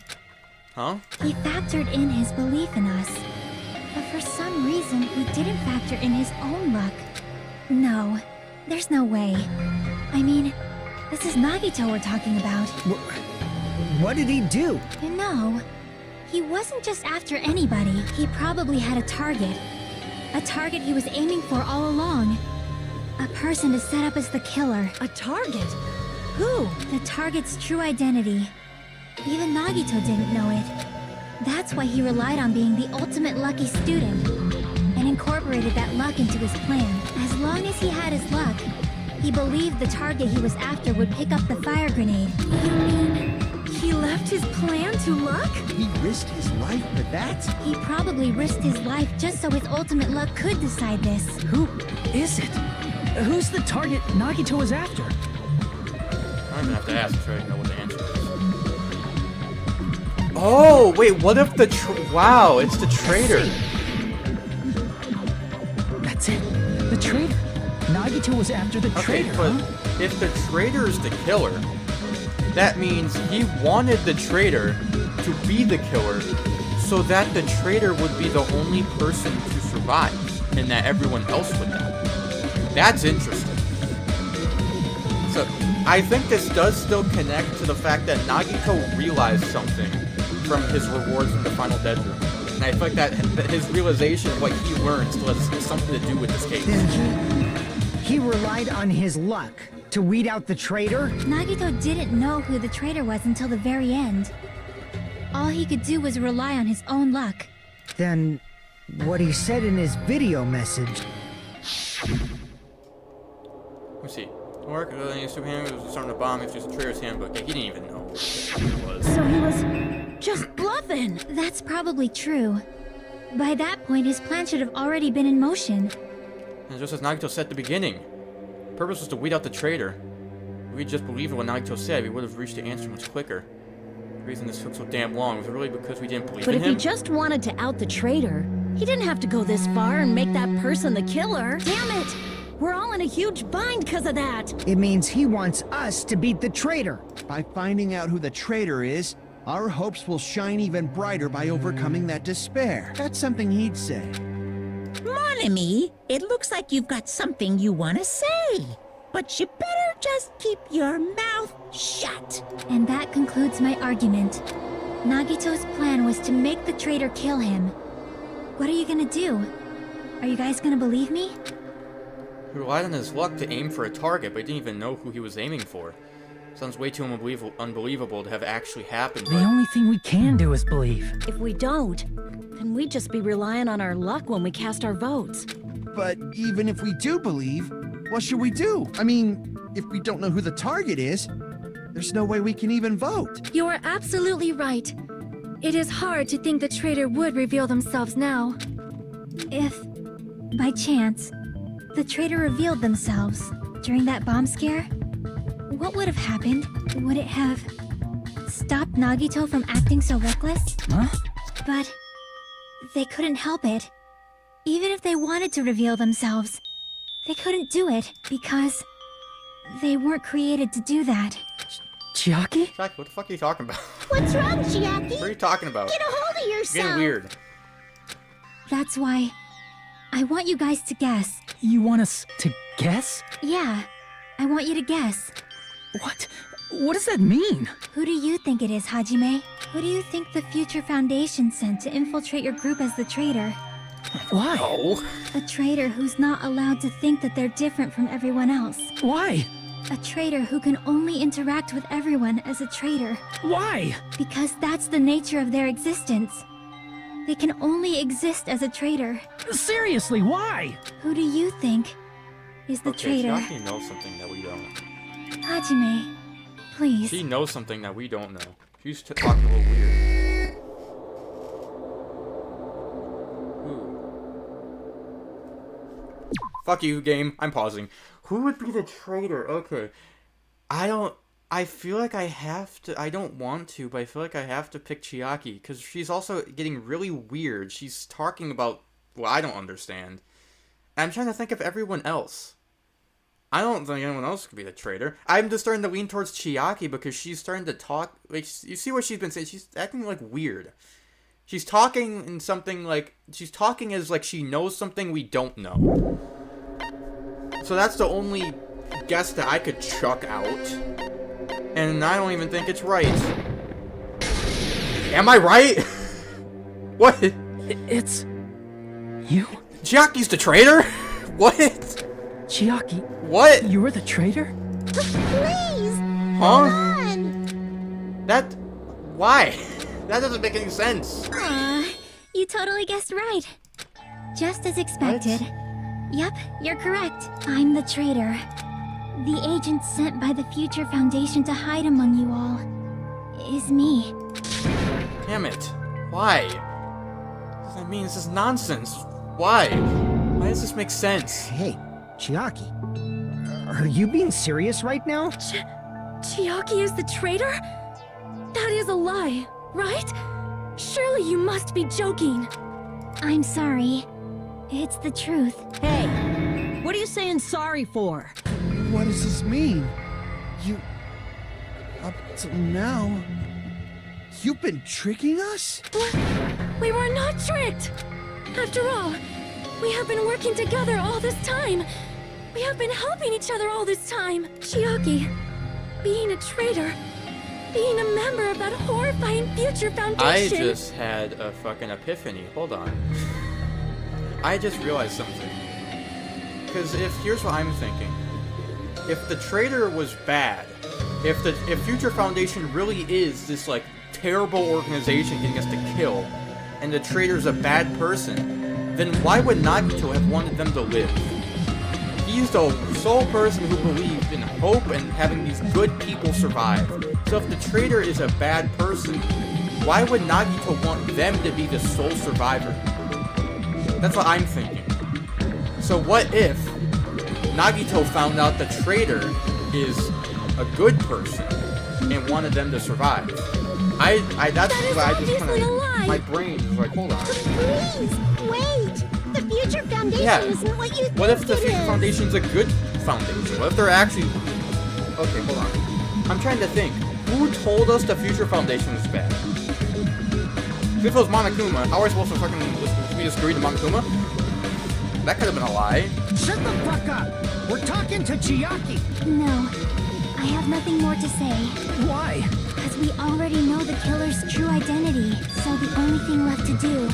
Huh? He factored in his belief in us. But for some reason, he didn't factor in his own luck. No, there's no way. I mean, this is Nagito we're talking about. What did he do? You know, he wasn't just after anybody. He probably had a target. A target he was aiming for all along. A person to set up as the killer. A target? Who? The target's true identity. Even Nagito didn't know it. That's why he relied on being the ultimate lucky student, and incorporated that luck into his plan. As long as he had his luck, he believed the target he was after would pick up the fire grenade. You mean he left his plan to luck? He risked his life for that? He probably risked his life just so his ultimate luck could decide this. Who is it? Who's the target Nagito was after? I don't even have to ask if I already know what the answer is. Oh, wait, what if the wow, it's the traitor. That's it. The traitor. Nagito was after the Okay, traitor, but huh? if the traitor is the killer, that means he wanted the traitor to be the killer so that the traitor would be the only person to survive and that everyone else would die. That's interesting. So, I think this does still connect to the fact that Nagito realized something from his rewards in the final dead room. And I feel like that his realization of what he learned still has something to do with this case. Then he relied on his luck to weed out the traitor? Nagito didn't know who the traitor was until the very end. All he could do was rely on his own luck. Then what he said in his video message. Let's see. Work, the superhero was starting to bomb. It's just a traitor's handbook. He didn't even know who it was. So he was just bluffing. That's probably true. By that point, his plan should have already been in motion. And just as Nagito said at the beginning, the purpose was to weed out the traitor. If we just believed in what Nagito said, we would have reached the answer much quicker. The reason this took so damn long was really because we didn't believe But in if him. he just wanted to out the traitor, he didn't have to go this far and make that person the killer. Damn it! We're all in a huge bind because of that. It means he wants us to beat the traitor. By finding out who the traitor is, our hopes will shine even brighter by overcoming that despair. That's something he'd say. Mon ami, it looks like you've got something you want to say. But you better just keep your mouth shut. And that concludes my argument. Nagito's plan was to make the traitor kill him. What are you gonna do? Are you guys gonna believe me? He relied on his luck to aim for a target, but he didn't even know who he was aiming for. Sounds way too unbelievable to have actually happened. The only thing we can do is believe. If we don't, then we'd just be relying on our luck when we cast our votes. But even if we do believe, what should we do? I mean, if we don't know who the target is, there's no way we can even vote. You are absolutely right. It is hard to think the traitor would reveal themselves now. If, by chance, the traitor revealed themselves during that bomb scare, what would have happened? Would it have stopped Nagito from acting so reckless? Huh? But they couldn't help it. Even if they wanted to reveal themselves, they couldn't do it because they weren't created to do that. Chiaki? Chiaki, what the fuck are you talking about? What's wrong, Chiaki? What are you talking about? Get a hold of It's yourself. getting weird. That's why I want you guys to guess. You want us to guess? Yeah, I want you to guess. What? What does that mean? Who do you think it is, Hajime? Who do you think the Future Foundation sent to infiltrate your group as the traitor? Why? Oh. A traitor who's not allowed to think that they're different from everyone else. Why? A traitor who can only interact with everyone as a traitor. Why? Because that's the nature of their existence. They can only exist as a traitor. Seriously, why? Who do you think is the Okay, traitor? Chiaki knows something that we don't. Hajime, please. She knows something that we don't know. She's talking a little weird. Ooh. Fuck you, game. I'm pausing. Who would be the traitor? Okay. I feel like I have to. I don't want to, but I feel like I have to pick Chiaki because she's also getting really weird. She's talking about. Well, I don't understand. And I'm trying to think of everyone else. I don't think anyone else could be the traitor. I'm just starting to lean towards Chiaki because she's starting to talk. Like, you see what she's been saying? She's acting like weird. She's talking in something like. She's talking as like she knows something we don't know. So that's the only guess that I could chuck out. And I don't even think it's right. Am I right? What? It's... you? Chiaki's the traitor? What? Chiaki, What? you were the traitor? Please, Huh? run. That... Why? That doesn't make any sense. Aw, you totally guessed right. Just as expected. Yep, you're correct. I'm the traitor. The agent sent by the Future Foundation to hide among you all is me. Damn it. Why? I mean, this is nonsense. Why? Why does this make sense? Hey, Chiaki. Are you being serious right now? Chiaki is the traitor? That is a lie, right? Surely you must be joking. I'm sorry. It's the truth. Hey, what are you saying sorry for? What does this mean? You... Up till now... You've been tricking us? What? We were not tricked! After all, we have been working together all this time. We have been helping each other all this time. Chiaki, being a traitor, being a member of that horrifying Future Foundation... I just had a fucking epiphany. Hold on. I just realized something. Because here's what I'm thinking. If the traitor was bad, if Future Foundation really is this like terrible organization getting us to kill, and the traitor's a bad person, then why would Nagito have wanted them to live? He's the sole person who believed in hope and having these good people survive. So if the traitor is a bad person, why would Nagito want them to be the sole survivor? That's what I'm thinking. So what if Nagito found out the traitor is a good person and wanted them to survive? That's That is what I just obviously a lie. my brain is like, hold on. Please, wait. The Future Foundation Yeah. isn't what you think What if the it Future is. Foundation's a good foundation? What if they're actually... Okay, hold on. I'm trying to think. Who told us the Future Foundation was bad? If it was Monokuma, how are we supposed to fucking we just agree to Monokuma? That could have been a lie. Shut the fuck up! We're talking to Chiaki! No, I have nothing more to say. Why? Because we already know the killer's true identity, so the only thing left to do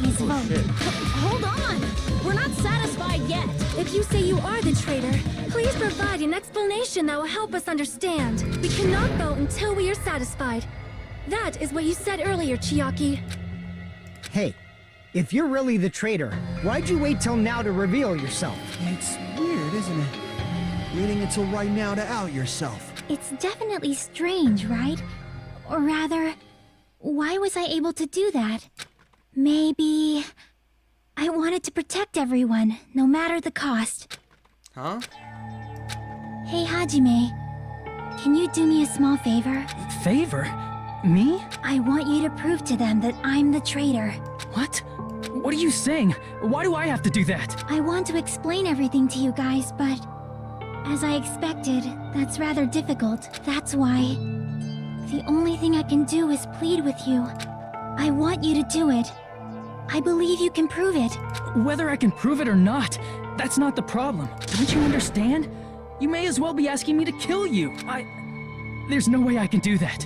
is vote. shit. Hold on! We're not satisfied yet! If you say you are the traitor, please provide an explanation that will help us understand. We cannot vote until we are satisfied. That is what you said earlier, Chiaki. Hey, if you're really the traitor, why'd you wait till now to reveal yourself? It's weird, isn't it? Waiting until right now to out yourself. It's definitely strange, right? Or rather, why was I able to do that? Maybe I wanted to protect everyone, no matter the cost. Huh? Hey, Hajime, can you do me a small favor? Favor? Me? I want you to prove to them that I'm the traitor. What? What are you saying? Why do I have to do that? I want to explain everything to you guys, but as I expected, that's rather difficult. That's why the only thing I can do is plead with you. I want you to do it. I believe you can prove it. Whether I can prove it or not, that's not the problem. Don't you understand? You may as well be asking me to kill you. There's no way I can do that.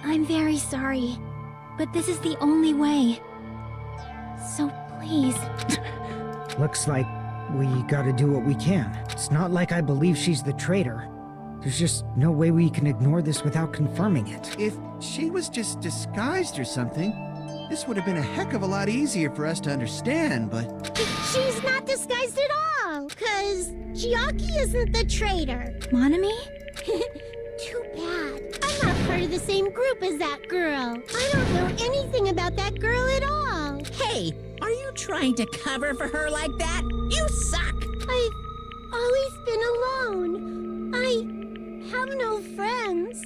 I'm very sorry, but this is the only way. So please. Looks like we gotta do what we can. It's not like I believe she's the traitor. There's just no way we can ignore this without confirming it. If she was just disguised or something, this would have been a heck of a lot easier for us to understand, but... She's not disguised at all, cause Chiaki isn't the traitor. Monami? Too bad. I'm not part of the same group as that girl. I don't know anything about that girl at all. Hey, are you trying to cover for her like that? You suck! I've always been alone. I have no friends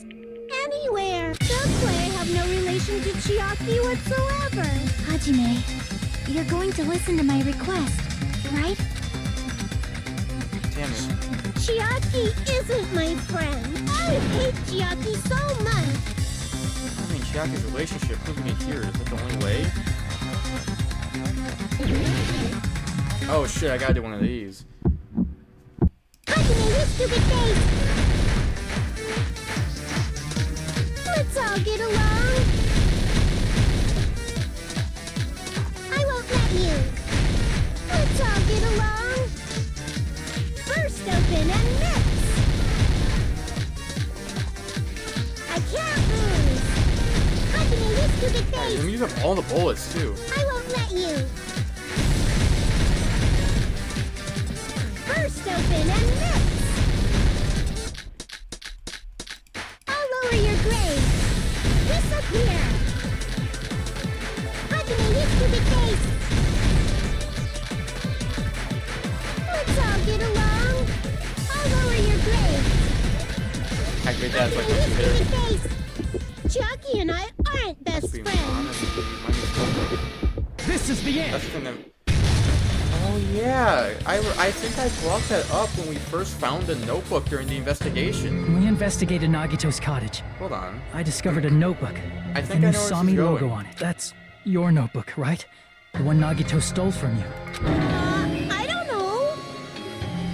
anywhere. That's why I have no relation to Chiaki whatsoever. Hajime, you're going to listen to my request, right? Damn it. Chiaki isn't my friend. I hate Chiaki so much. I mean, Chiaki's relationship, proving it here, is that the only way? Oh shit, I gotta do one of these. Hajime, you stupid face! Let's all get along. I won't let you. Let's all get along. Burst open and mix. I can't lose. Hajime, you stupid Hey, face! let me use up all the bullets too. I won't let you. Burst open and mix. I'll lower your grade. Disappear. Hajime, you stupid face. Let's all get along. I'll lower your grade. Activate that as like Hajime, once you you hit stupid her. face. Chiaki and I aren't best Being friends. honest, you This is the end. That's the thing that... Oh yeah, I think I brought that up when we first found the notebook during the investigation. When we investigated Nagito's cottage, Hold on. I discovered a notebook. I think and I the know where this Sami is logo going. on it. That's your notebook, right? The one Nagito stole from you. I don't know.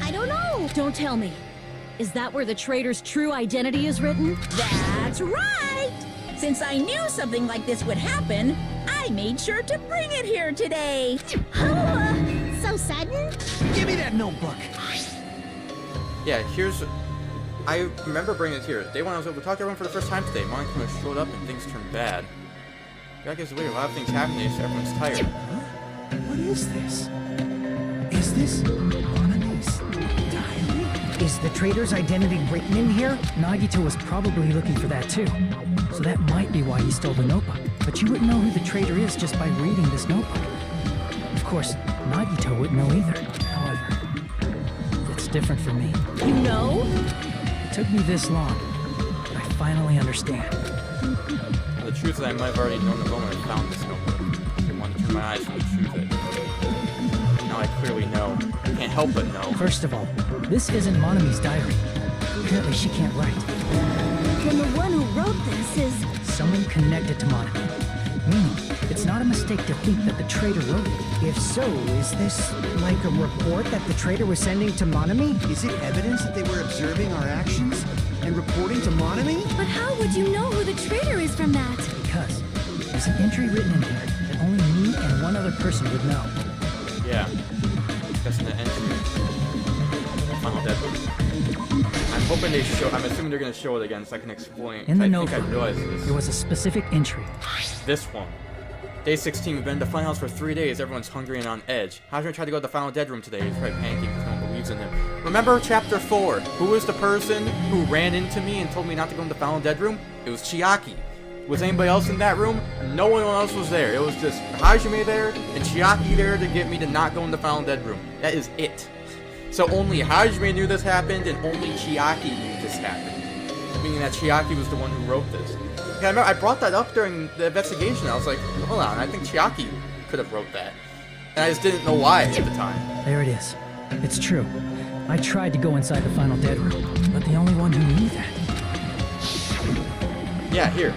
I don't know. Don't tell me. Is that where the traitor's true identity is written? That's right! Since I knew something like this would happen, I made sure to bring it here today. So sudden? Give me that notebook! Yeah, here's... I remember bringing it here. Day one I was able to talk to everyone for the first time today. Monica showed up and things turned bad. God gives away, a lot of things happen today, so everyone's tired. What is this? Is this Monami's diary? Is the traitor's identity written in here? Nagito was probably looking for that too. So that might be why he stole the notebook. But you wouldn't know who the traitor is just by reading this notebook. Of course, Nagito wouldn't know either. However, it's different for me. You know? It took me this long, but I finally understand. The truth is I might have already known the moment I found this notebook. I didn't want to turn my eyes from the truth of it. Now I clearly know. I can't help but know. First of all, this isn't Monami's diary. Apparently she can't write. Then the one who wrote this is... Someone connected to Monami. Meaning, it's not a mistake to think that the traitor wrote it. If so, is this like a report that the traitor was sending to Monami? Is it evidence that they were observing our actions and reporting to Monami? But how would you know who the traitor is from that? Because there's an entry written in here that only me and one other other person would know. Yeah. That's in the entry. Final Dead Room. I'm hoping they show. I'm assuming they're gonna show it again so I can explain. In the I notebook, think I realized this. there was a specific entry. This one. Day 16, we've been in the funhouse for 3 days. Everyone's hungry and on edge. Hajime tried to go to the final dead room today. He's probably panicking because no one believes in him. Remember chapter 4? Who was the person who ran into me and told me not to go in the final dead room? It was Chiaki. Was anybody else in that room? No one else was there. It was just Hajime there and Chiaki there to get me to not go in the final dead room. That is it. So only Hajime knew this happened and only Chiaki knew this happened. Meaning that Chiaki was the one who wrote this. Yeah, I remember I brought that up during the investigation. I was like, hold on, I think Chiaki could have wrote that. And I just didn't know why at the time. There it is. It's true. I tried to go inside the final dead room, but the only one who knew that. Yeah, here.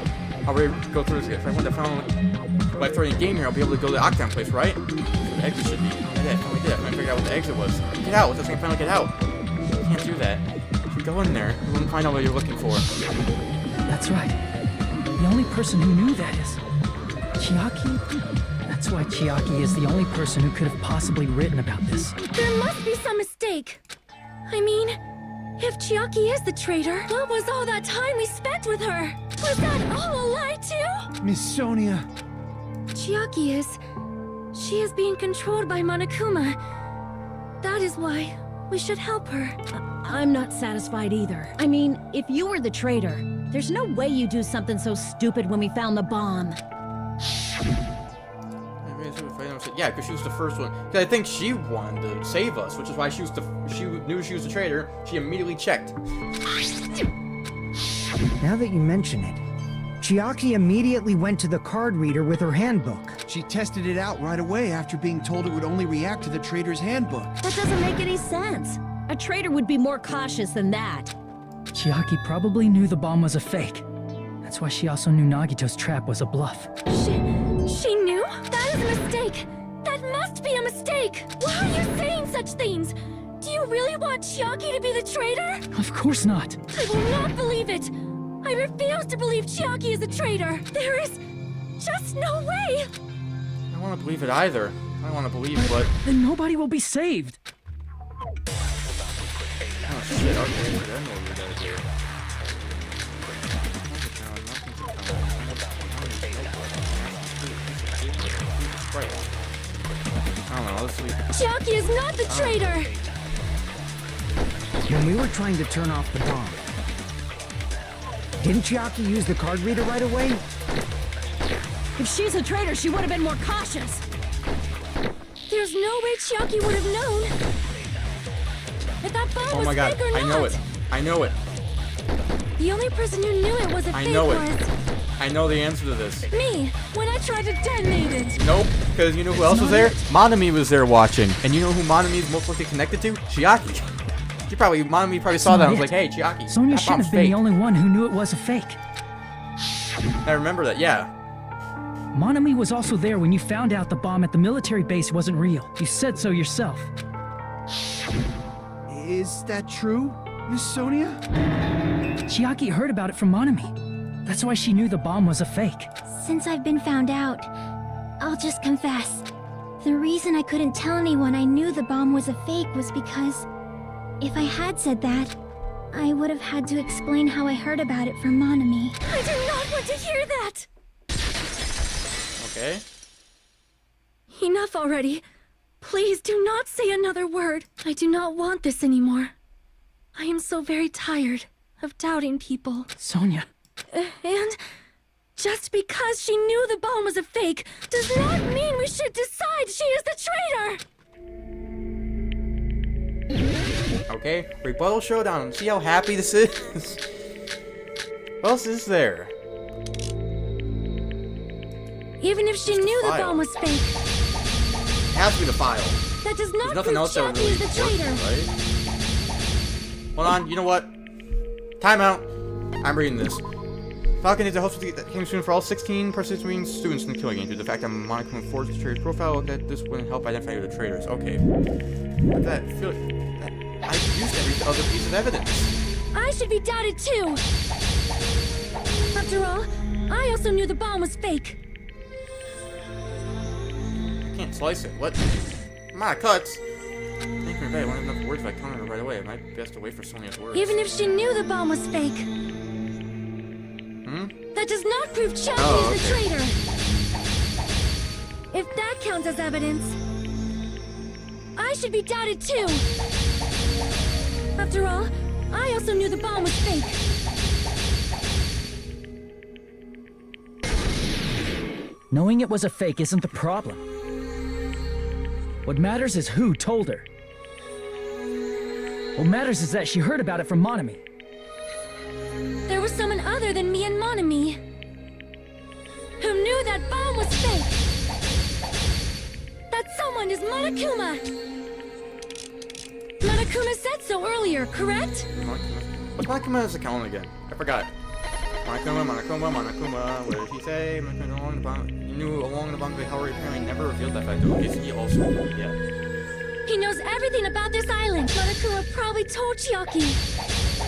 I'll go through this. If I want to final, by throwing a game here, I'll be able to go to the Octagon place, right? Where the exit should be. I finally did. I finally figured out what the exit was. Get out. What's this thing? Finally get out. You can't do that. If you go in there, you won't find out what you're looking for. That's right. The only person who knew that is Chiaki. That's why Chiaki is the only person who could have possibly written about this. There must be some mistake. I mean, if Chiaki is the traitor, what was all that time we spent with her? Was that all a lie too? Miss Sonia. Chiaki is... She is being controlled by Monokuma. That is why we should help her. I'm not satisfied either. I mean, if you were the traitor, there's no way you do something so stupid when we found the bomb. Yeah, because she was the first one. Because I think she wanted to save us, which is why she knew she was the traitor. She immediately checked. Now that you mention it, Chiaki immediately went to the card reader with her handbook. She tested it out right away after being told it would only react to the traitor's handbook. That doesn't make any sense. A traitor would be more cautious than that. Chiaki probably knew the bomb was a fake. That's why she also knew Nagito's trap was a bluff. She knew? That is a mistake! That must be a mistake! Why are you saying such things? Do you really want Chiaki to be the traitor? Of course not. I will not believe it! I refuse to believe Chiaki is a traitor! There is just no way! I don't want to believe it either. I don't want to believe, but... Then nobody will be saved. Oh shit, okay, I know what we gotta do. Right. I don't know, let's see. Chiaki is not the traitor! When we were trying to turn off the bomb, didn't Chiaki use the card reader right away? If she's a traitor, she would have been more cautious. There's no way Chiaki would have known. If that bomb Oh was my god, fake or not. I know it. I know it. The only person who knew it was a I fake know it. was I know the answer to this. me, when I tried to detonate it. Nope, because you know who else was there? Monami was there watching. And you know who Monami is most likely connected to? Chiaki. Monami probably saw that and was like, hey, Chiaki, Sonia that shouldn't bomb's have been fake. the only one who knew it was a fake. I remember that, yeah. Monami was also there when you found out the bomb at the military base wasn't real. You said so yourself. Is that true, Miss Sonia? Chiaki heard about it from Monami. That's why she knew the bomb was a fake. Since I've been found out, I'll just confess. The reason I couldn't tell anyone I knew the bomb was a fake was because if I had said that, I would have had to explain how I heard about it from Monami. I do not want to hear that! Okay. Enough already. Please do not say another word. I do not want this anymore. I am so very tired of doubting people. Sonia. And just because she knew the bomb was a fake does not mean we should decide she is the traitor! Okay, rebuttal showdown. See how happy this is? What else is there? Even if she knew the file. bomb was fake, It has to be the file. that does not There's nothing prove else that would Chiaki really is the work, traitor. right? Hold on, you know what? Time out. I'm reading this. Falcon is the host that came soon for all 16 participating students in the killing game. Due to the fact that Monica forged the traitor's profile, that this wouldn't help identify the traitors. Okay. But that, I feel like I've used every other piece of evidence. I should be doubted too! After all, I also knew the bomb was fake. I slice it. What? I'm out of cuts. Thank you, I won't have enough words if I counter her right away. It might be best to wait for Sonia's words. Even if she knew the bomb was fake, that does not prove Chiaki is the traitor. If that counts as evidence, I should be doubted too. After all, I also knew the bomb was fake. Knowing it was a fake isn't the problem. What matters is who told her. What matters is that she heard about it from Monami. There was someone other than me and Monami who knew that bomb was fake. That someone is Monokuma. Monokuma said so earlier, correct? What's Monokuma's account again? I forgot. Monokuma. What did he say? He knew along the bond, however, he apparently never revealed that fact. Okay, so he also knew, yeah. He knows everything about this island. Monokuma probably told Chiaki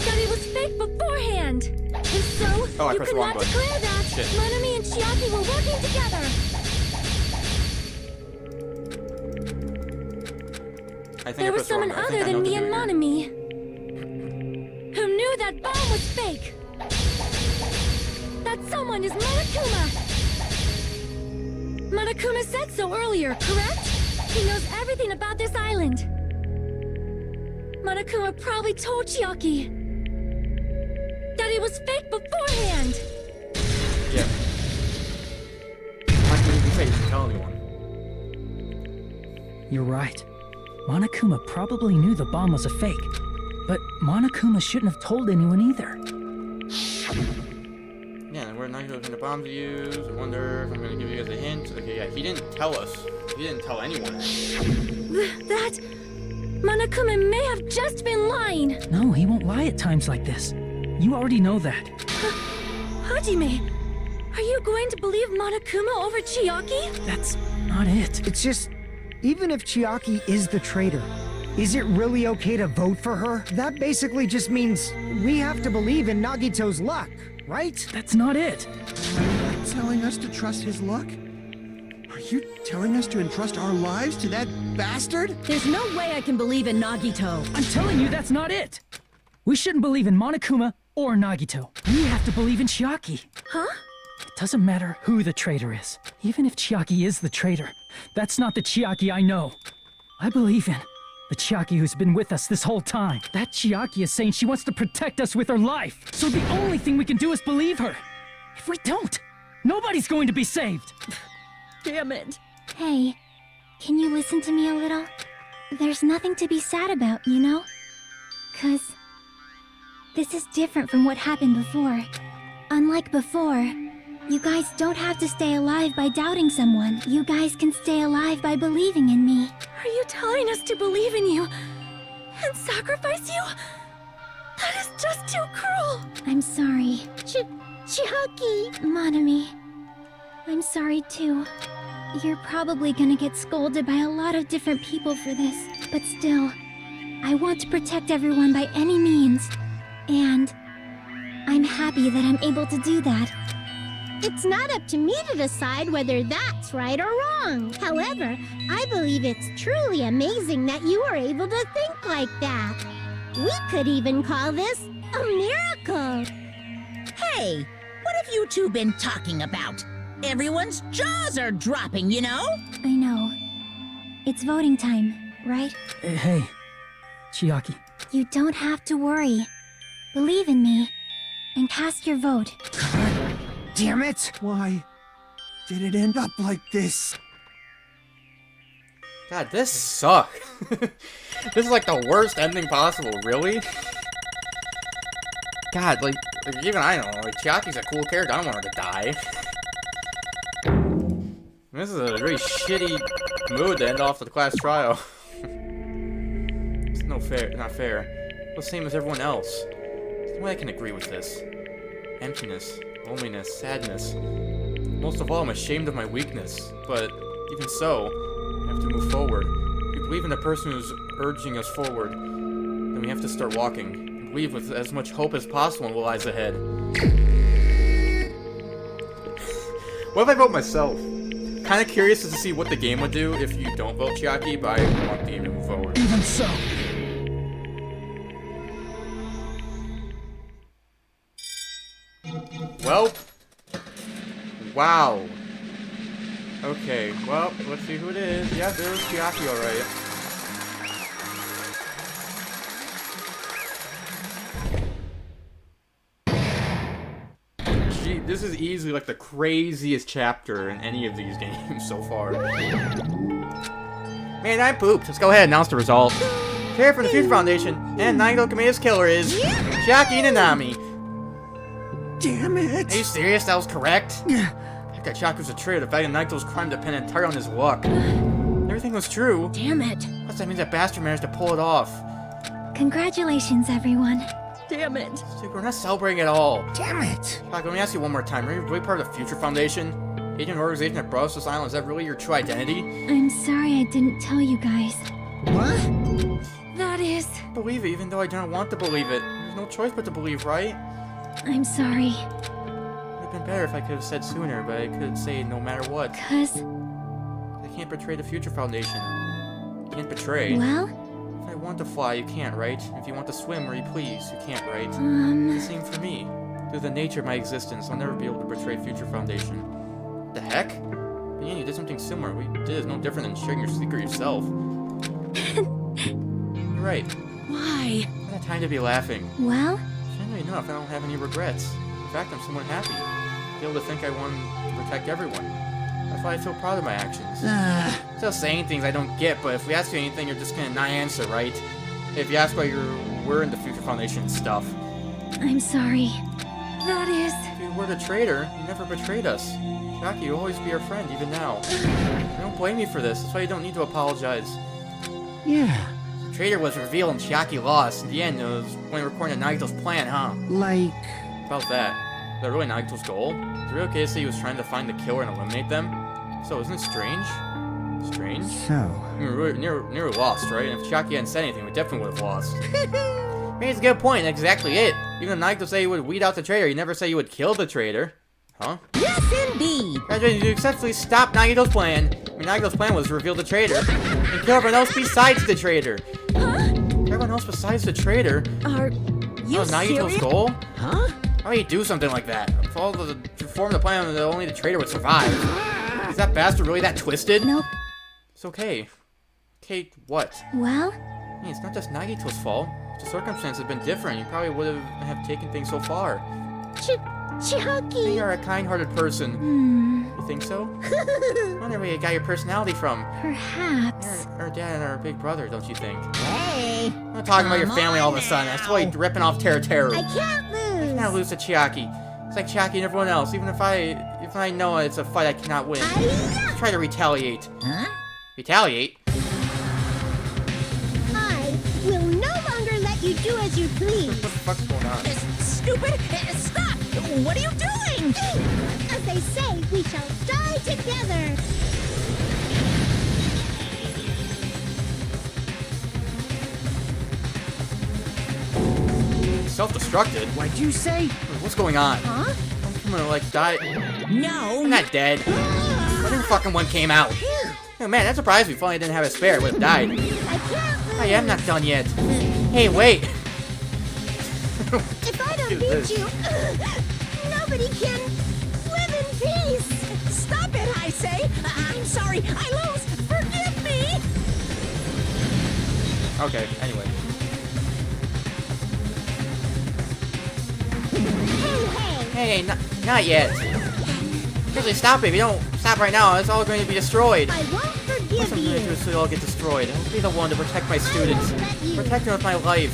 that it was fake beforehand. If so, you could not declare that. Monami and Chiaki were working together. There was someone other than me and Monami who knew that bomb was fake. That someone is Monokuma. Monokuma said so earlier, correct? He knows everything about this island. Monokuma probably told Chiaki that it was fake beforehand. Yeah. Monokuma didn't say he didn't tell anyone. You're right. Monokuma probably knew the bomb was a fake. But Monokuma shouldn't have told anyone either. Yeah, and we're not going to the bomb to use. I wonder if I'm going to give you guys a hint. Okay, yeah, he didn't tell us. He didn't tell anyone. That... Monokuma may have just been lying. No, he won't lie at times like this. You already know that. Hajime, are you going to believe Monokuma over Chiaki? That's not it. It's just, even if Chiaki is the traitor, is it really okay to vote for her? That basically just means we have to believe in Nagito's luck, right? That's not it. Are you telling us to trust his luck? Are you telling us to entrust our lives to that bastard? There's no way I can believe in Nagito. I'm telling you, that's not it. We shouldn't believe in Monokuma or Nagito. We have to believe in Chiaki. Huh? It doesn't matter who the traitor is. Even if Chiaki is the traitor, that's not the Chiaki I know. I believe in the Chiaki who's been with us this whole time. That Chiaki is saying she wants to protect us with her life. So the only thing we can do is believe her. If we don't, nobody's going to be saved. Damn it. Hey, can you listen to me a little? There's nothing to be sad about, you know? 'Cause this is different from what happened before. Unlike before, you guys don't have to stay alive by doubting someone. You guys can stay alive by believing in me. Are you telling us to believe in you and sacrifice you? That is just too cruel. I'm sorry. Chiaki! Monami, I'm sorry too. You're probably gonna get scolded by a lot of different people for this, but still, I want to protect everyone by any means. And I'm happy that I'm able to do that. It's not up to me to decide whether that's right or wrong. However, I believe it's truly amazing that you were able to think like that. We could even call this a miracle. Hey, what have you two been talking about? Everyone's jaws are dropping, you know? I know. It's voting time, right? Hey, Chiaki. You don't have to worry. Believe in me, and cast your vote. Damn it! Why did it end up like this? God, this sucks. This is like the worst ending possible, really? God, like even I know, like, Chiaki's a cool character, I don't want her to die. This is a really shitty mood to end off the class trial. It's not fair. The same as everyone else. There's no way I can agree with this. Emptiness, loneliness, sadness. Most of all, I'm ashamed of my weakness. But even so, we have to move forward. If we believe in the person who's urging us forward, then we have to start walking. And believe with as much hope as possible in what lies ahead. What if I vote myself? kind of curious to see what the game would do if you don't vote Chiaki, but I want the game to move forward. Even so. Well, wow. Okay, well, let's see who it is. Yeah, there's Chiaki, alright. Gee, this is easily like the craziest chapter in any of these games so far. Man, I pooped. Let's go ahead and announce the result. Chair from the Future Foundation and Nagito Kameya's killer is Chiaki Nanami. Damn it. Are you serious? That was correct? That Chiaki was a traitor. The fact that Nagito's crime depended entirely on his luck. Everything was true. Damn it. Plus, that means that bastard managed to pull it off. Congratulations, everyone. Damn it. Dude, we're not celebrating at all. Damn it. Chiaki, let me ask you one more time. Are you really part of the Future Foundation? Agent organization that brought us to this island, is that really your true identity? I'm sorry I didn't tell you guys. What? That is... Believe it, even though I don't want to believe it. There's no choice but to believe, right? I'm sorry. It would have been better if I could have said sooner, but I could say no matter what. 'Cause... I can't betray the Future Foundation. You can't betray. well... If I want to fly, you can't, right? If you want to swim where you please, you can't, right? It's the same for me. Through the nature of my existence, I'll never be able to betray Future Foundation. What the heck? Yeah, you did something similar. What you did is no different than sharing your secret yourself. You're right. Why? I don't have time to be laughing. well... Funnily enough, I don't have any regrets. In fact, I'm somewhat happy. To be able to think I wanted to protect everyone. That's why I feel proud of my actions. Still saying things I don't get, but if we ask you anything, you're just gonna not answer, right? If you ask why we're in the Future Foundation and stuff. I'm sorry. That is... If you were the traitor, you never betrayed us. Chiaki, you'll always be our friend, even now. I don't blame you for this, that's why you don't need to apologize. Yeah. The traitor was revealed and Chiaki lost. In the end, it was when recording Nagito's plan, huh? Like... About that. Is that really Nagito's goal? Is it really okay to say he was trying to find the killer and eliminate them? So, isn't it strange? Strange? So... I mean, we were nearly lost, right? And if Chiaki hadn't said anything, we definitely would have lost. Maybe it's a good point, that's exactly it. Even though Nagito said he would weed out the traitor, he never said he would kill the traitor. Huh? Yes, indeed. Graduated to successfully stop Nagito's plan. I mean, Nagito's plan was to reveal the traitor. And kill everyone else besides the traitor. Everyone else besides the traitor? Are you That was Nagito's serious? goal? Huh? How do you do something like that? To form the plan that only the traitor would survive. Is that bastard really that twisted? Nope. It's okay. Okay, what? Well... Hey, it's not just Nagito's fault. If the circumstances had been different, you probably would have taken things so far. Chiaki. You're a kind-hearted person. You think so? I wonder where you got your personality from. perhaps... You're our dad and our big brother, don't you think? Hey. I'm not talking about your Come family on all of a sudden. That's totally now. ripping off Teru. I can't lose. Not lose to Chiaki. It's like Chiaki and everyone else. Even if I know it's a fight I cannot win. Try to retaliate. Huh? Retaliate? I will no longer let you do as you please. What the fuck's going on? Stupid! Stop! What are you doing? As they say, we shall die together. Self-destructed? What'd you say? What's going on? Huh? I'm gonna like die. No. I'm not dead. Whatever fucking one came out. Oh man, that surprised me. If only I didn't have a spare, it would have died. I can't lose. I am not done yet. Hey, wait. If I don't Do beat this. you, nobody can live in peace. Stop it, I say. I'm sorry. I lose. Forgive me. Okay, anyway. Hey, Hey, not yet. Seriously, stop it. If you don't stop right now, it's all going to be destroyed. I won't forgive What's I'm going to do you. is so they all get destroyed. I'll be the one to protect my students. let you. Protect them with my life.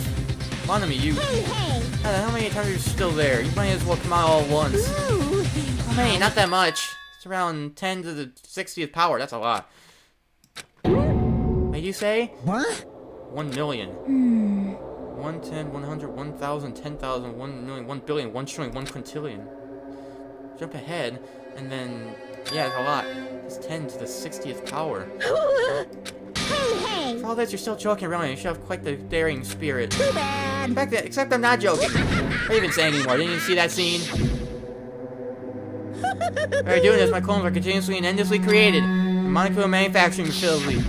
Monami, you... Hey. How many times are you still there? You might as well come out all at once. Ooh. How many? Not that much. It's around 10 to the 60th power. That's a lot. What did you say? What? 1 million. 1, 10, 100, 1,000, 10,000, 1 million, 1 billion, 1 trillion, 1 quintillion. Jump ahead, and then... Yeah, it's a lot. It's 10 to the 60th power. Hey. For all this, you're still joking around. You should have quite the daring spirit. Too bad. Except I'm not joking. I didn't even say anymore. Didn't you see that scene? By doing this, my clones are continuously and endlessly created. Monokuma manufacturing facility.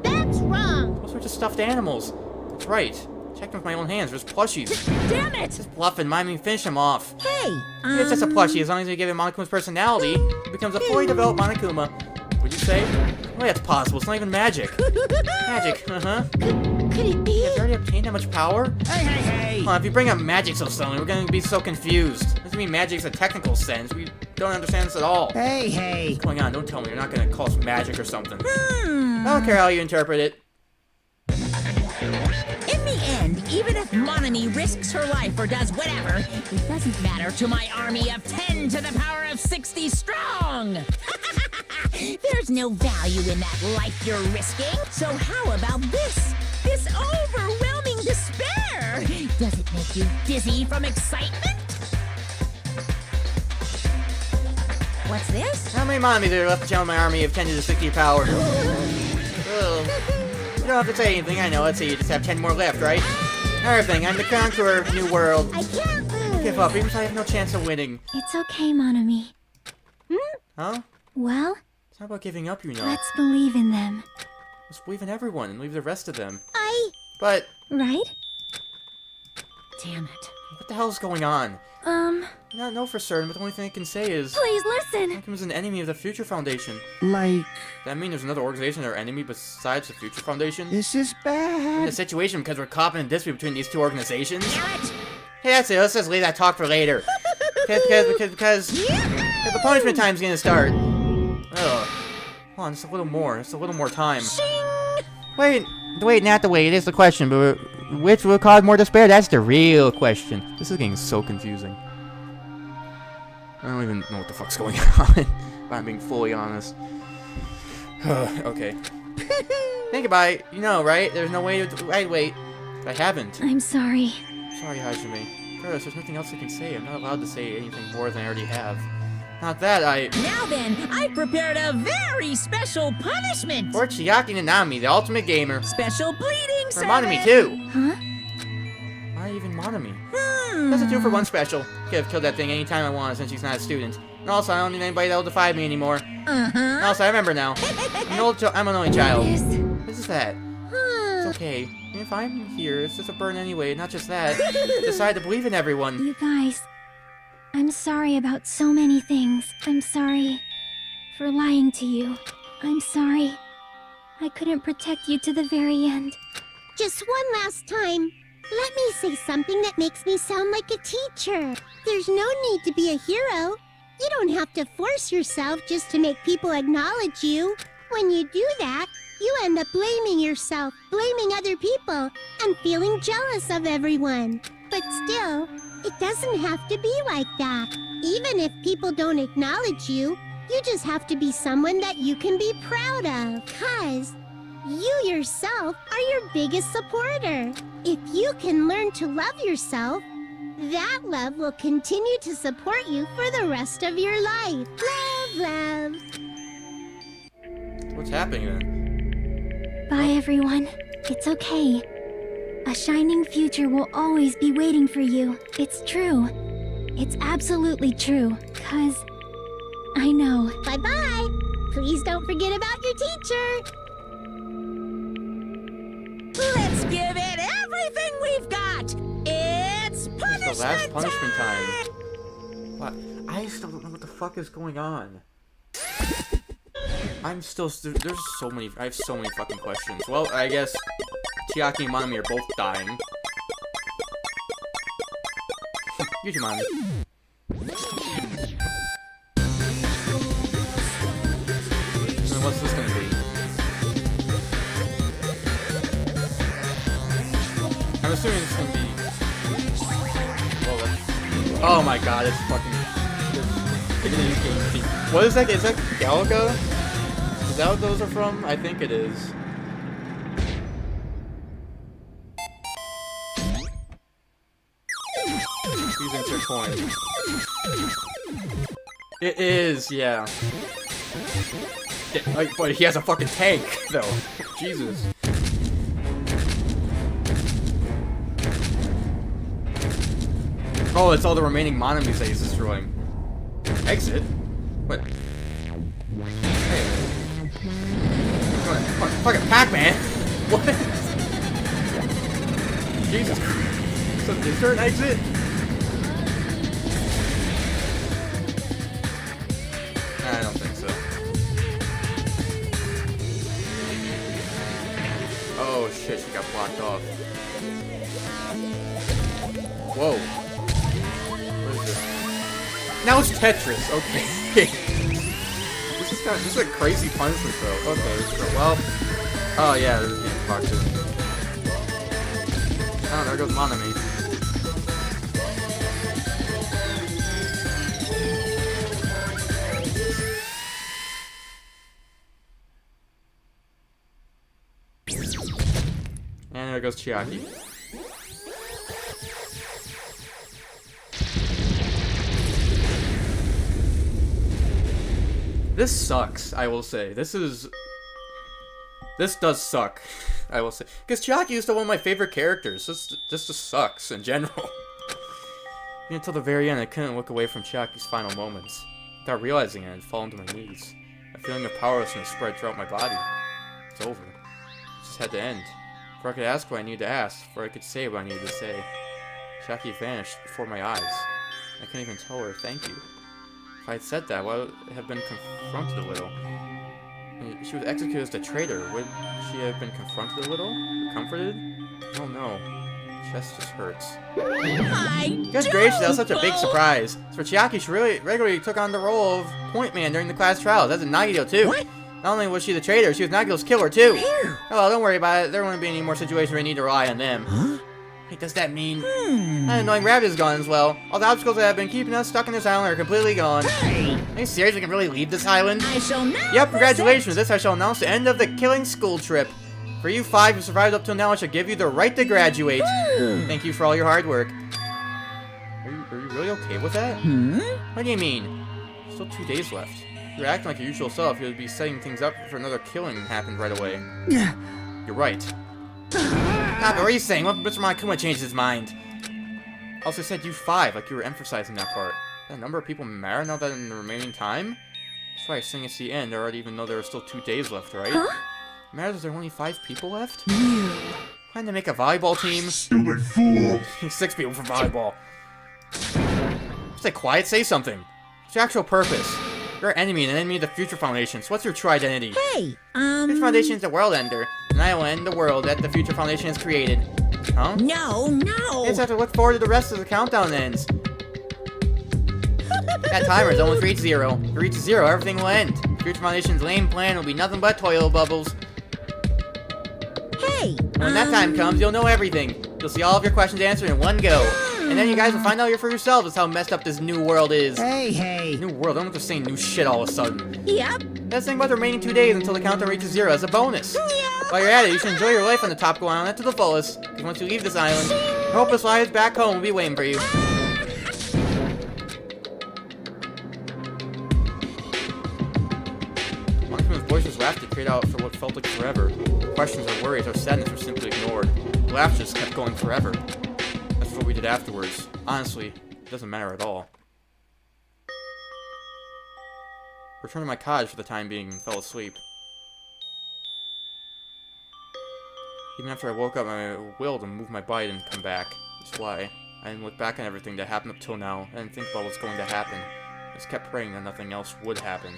That's wrong. Those are just stuffed animals. That's right. Checked with my own hands. There's plushies. Damn it! Just bluffing. Mind me finish him off. Hey, It's just a plushie. As long as you give him Monokuma's personality, it becomes a fully developed Monokuma. Would you say? Well, that's possible. It's not even magic. Magic. Uh-huh. Could it be? Has already obtained that much power? Hey! If you bring up magic so suddenly, we're gonna be so confused. Doesn't mean magic's a technical sense. We don't understand this at all. Hey! What's going on? Don't tell me you're not gonna call us magic or something. I don't care how you interpret it. in the end, even if Monami risks her life or does whatever, it doesn't matter to my army of 10 to the power of 60 strong. There's no value in that life you're risking. So how about this? This overwhelming despair. Does it make you dizzy from excitement? What's this? How many Monomies are left to challenge my army of 10 to the 60 power? Ugh. You don't have to say anything, I know. Let's see, you just have 10 more left, right? Another thing, I'm the conqueror of New World. I can't lose. Give up, even if I have no chance of winning. It's okay, Monami. Huh? Well, It's not about giving up, you know. let's believe in them. Let's believe in everyone and leave the rest of them. I... But, Right? Damn it. what the hell's going on? I don't know for certain, but the only thing I can say is... Please listen. Monokuma's an enemy of the Future Foundation. Like, Does that mean there's another organization or enemy besides the Future Foundation? this is In a bad. situation because we're caught in a dispute between these two organizations? Hey, that's it. Let's just leave that talk for later. Because the punishment time's gonna start. Ugh. Hold on, just a little more. Just a little more time. Wait, not the wait. It is the question, but which will cause more despair? That's the real question. This is getting so confusing. I don't even know what the fuck's going on, if I'm being fully honest. Okay. Think about it. You know, right? There's no way to... Wait. I haven't. I'm sorry. Sorry, Hajime. First, there's nothing else I can say. I'm not allowed to say anything more than I already have. Not that Now then, I prepared a very special punishment. For Chiaki Nanami, the ultimate gamer. Special bleeding For Monami, service. too. Huh? Why even Monami? That's a 2-for-1 special. Could have killed that thing anytime I wanted since she's not a student. And also, I don't need anybody that'll defy me anymore. And also, I remember now. I'm an only child. What is that? It's okay. If I'm here, it's just a burn anyway, not just that. Decide to believe in everyone. You guys, I'm sorry about so many things. I'm sorry for lying to you. I'm sorry I couldn't protect you to the very end. Just one last time. Let me say something that makes me sound like a teacher. There's no need to be a hero. You don't have to force yourself just to make people acknowledge you. When you do that, you end up blaming yourself, blaming other people, and feeling jealous of everyone. But still, it doesn't have to be like that. Even if people don't acknowledge you, you just have to be someone that you can be proud of. 'Cause you yourself are your biggest supporter. If you can learn to love yourself, that love will continue to support you for the rest of your life. Love. What's happening then? Bye, everyone. It's okay. A shining future will always be waiting for you. It's true. It's absolutely true. 'Cause I know. Bye-bye. Please don't forget about your teacher. Let's give it everything we've got. It's punishment It's the last punishment time. time. What? I still don't know what the fuck is going on. I'm still... There's so many... I have so many fucking questions. Well, I guess Chiaki and Monami are both dying. You too, Monami. And what's this gonna be? I'm assuming it's gonna be... Oh my god, it's fucking... What is that? Is that Galaga? Is that what those are from? I think it is. These intertwined. It is, yeah. But he has a fucking tank, though. Jesus. Oh, it's all the remaining Monamis that he's destroying. Exit? What? Hey. Fucking Pac-Man! What? Jesus Christ. So is there an exit? I don't think so. Oh shit, she got blocked off. Whoa. What is this? Now it's Tetris, okay. This is a crazy punishment though. Okay, so, well. Oh yeah, this is getting talked to. Oh, there goes Monami. And there goes Chiaki. This sucks, I will say. This does suck, I will say. Because Chiaki is still one of my favorite characters. This just sucks in general. Until the very end, I couldn't look away from Chiaki's final moments. Without realizing it, I'd fallen to my knees. A feeling of powerlessness spread throughout my body. It's over. It just had to end. Before I could ask what I needed to ask, before I could say what I needed to say. Chiaki vanished before my eyes. I couldn't even tell her thank you. If I had said that, I would have been confronted a little. She was executed as a traitor. Would she have been confronted a little? Or comforted? Oh no. Chest just hurts. Good gracious, that was such a big surprise. So Chiaki, she regularly took on the role of point man during the class trials. That's in Nagito too. What? Not only was she the traitor, she was Nagito's killer too. Where? Oh, well, don't worry about it. There won't be any more situations where you need to rely on them. Huh? Hey, does that mean that annoying rabbit is gone as well? All the obstacles that have been keeping us stuck in this island are completely gone. Hey! Are you serious? We can really leave this island? I shall now. Yep, congratulations. This I shall announce the end of the killing school trip. For you 5 who survived up till now, I shall give you the right to graduate. Thank you for all your hard work. Are you really okay with that? What do you mean? Still 2 days left. You're acting like your usual self. You'll be setting things up for another killing happened right away. You're right. Ah, but what are you saying? What if Mr. Monokuma changed his mind? Also said you 5, like you were emphasizing that part. Does that number of people matter now that in the remaining time? That's why I saying it's the end, already even though there are still 2 days left, right? Huh? It matters if there are only 5 people left? Trying to make a volleyball team? Stupid fool! 6 people for volleyball. Stay quiet, say something. What's your actual purpose? You're an enemy and an enemy of the Future Foundation, so what's your true identity? Hey, Future Foundation is the world ender, and I will end the world that the Future Foundation has created. Huh? No. You just have to look forward to the rest of the countdown ends. That timer has almost reached 0. If it reaches 0, everything will end. The Future Foundation's lame plan will be nothing but toilet bubbles. Hey, when that time comes, you'll know everything. You'll see all of your questions answered in one go. And then you guys will find out for yourselves just how messed up this new world is. Hey. New world? I don't have to say new shit all of a sudden. Yep. Let's think about the remaining 2 days until the countdown reaches 0 as a bonus. While you're at it, you should enjoy your life on the tropical island to the fullest. Because once you leave this island, your hopeless lives back home will be waiting for you. Monokuma's boisterous laughter carried out for what felt like forever. Questions or worries or sadness were simply ignored. The laughter just kept going forever. That's what we did afterwards. Honestly, it doesn't matter at all. Returned to my cottage for the time being and fell asleep. Even after I woke up, I willed to move my body and come back. That's why. I didn't look back on everything that happened up till now. I didn't think about what's going to happen. I just kept praying that nothing else would happen.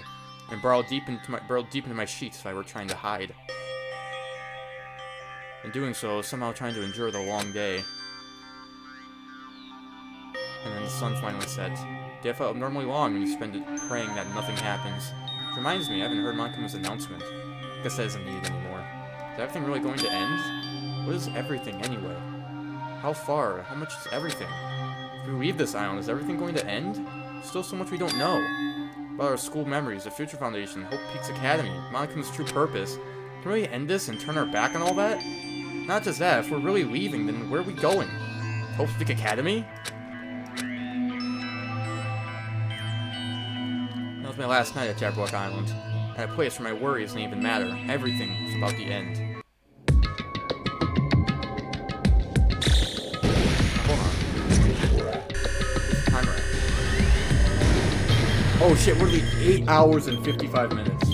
And burrowed deep into my sheets if I were trying to hide. In doing so, I was somehow trying to endure the long day. And then the sun finally set. The day felt abnormally long when you spend it praying that nothing happens. Which reminds me, I haven't heard Monokuma's announcement. I guess that isn't needed anymore. Is everything really going to end? What is everything anyway? How far? How much is everything? If we leave this island, is everything going to end? There's still so much we don't know. About our school memories, the Future Foundation, Hope Peaks Academy, Monokuma's true purpose. Can we really end this and turn our back on all that? Not just that, if we're really leaving, then where are we going? Hope Peak Academy? That was my last night at Jabberwock Island. At a place where my worries didn't even matter. Everything was about the end. Hold on. Timer. Oh shit, we're like 8 hours and 55 minutes.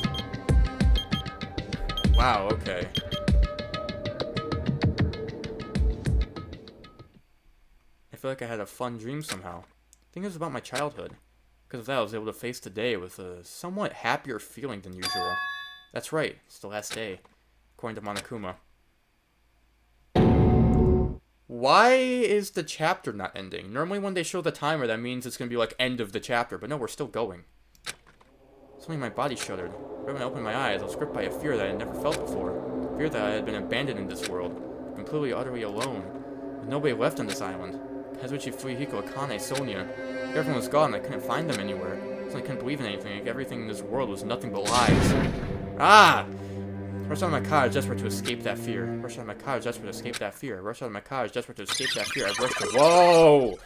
Wow, okay. I feel like I had a fun dream somehow. I think it was about my childhood. Because of that, I was able to face today with a somewhat happier feeling than usual. That's right, it's the last day, according to Monokuma. Why is the chapter not ending? Normally when they show the timer, that means it's going to be like end of the chapter, but no, we're still going. Suddenly my body shuddered. Right when I opened my eyes, I was gripped by a fear that I had never felt before. Fear that I had been abandoned in this world, completely, utterly alone, with nobody left on this island. Kazuchi, Fuyuhiko, Akane, Sonia. Everyone was gone, I couldn't find them anywhere. I couldn't believe in anything, like everything in this world was nothing but lies. Ah! Rushed out of my cottage, desperate to escape that fear. Rushed out of my cottage, desperate to escape that fear. Rushed out of my cottage, desperate to escape that fear. I rushed to— Whoa!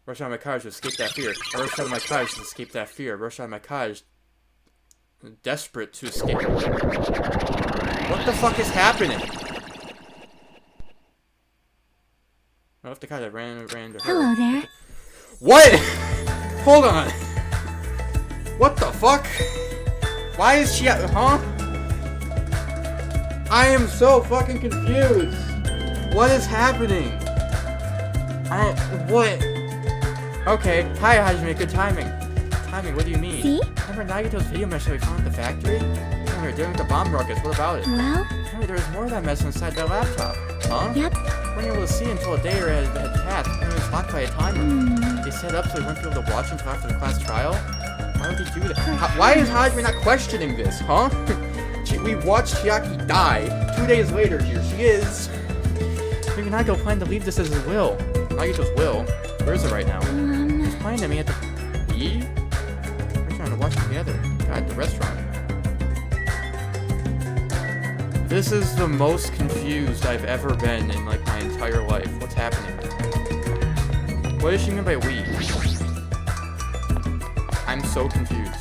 Rushed out of my cottage to escape that fear. I rushed out of my cottage to escape that fear. Rushed out of my cottage, desperate to escape. What the fuck is happening? I left the cottage, I ran to her. Hello there. What? Hold on. What the fuck? Why is she at— huh? I am so fucking confused. What is happening? What? Okay. Hi, Hajime. Good timing. Timing? What do you mean? See? Remember Nagito's video message we found at the factory? When we were dealing with the bomb rockets. What about it? Well? Apparently there was more of that mess inside that laptop. Huh? Yep. We weren't able to see until a day or had passed. And it was locked by a timer. They set up so we wouldn't be able to watch until after the class trial. Why would he do that? Why is Hajime not questioning this, huh? We watched Chiaki die. 2 days later, here she is. Maybe Nagito planned to leave this as his will. Nagito's will. Where is it right now? He's playing to me at the— E? We're trying to watch together. God, at the restaurant. This is the most confused I've ever been in like my entire life. What's happening? What does she mean by we? I'm so confused.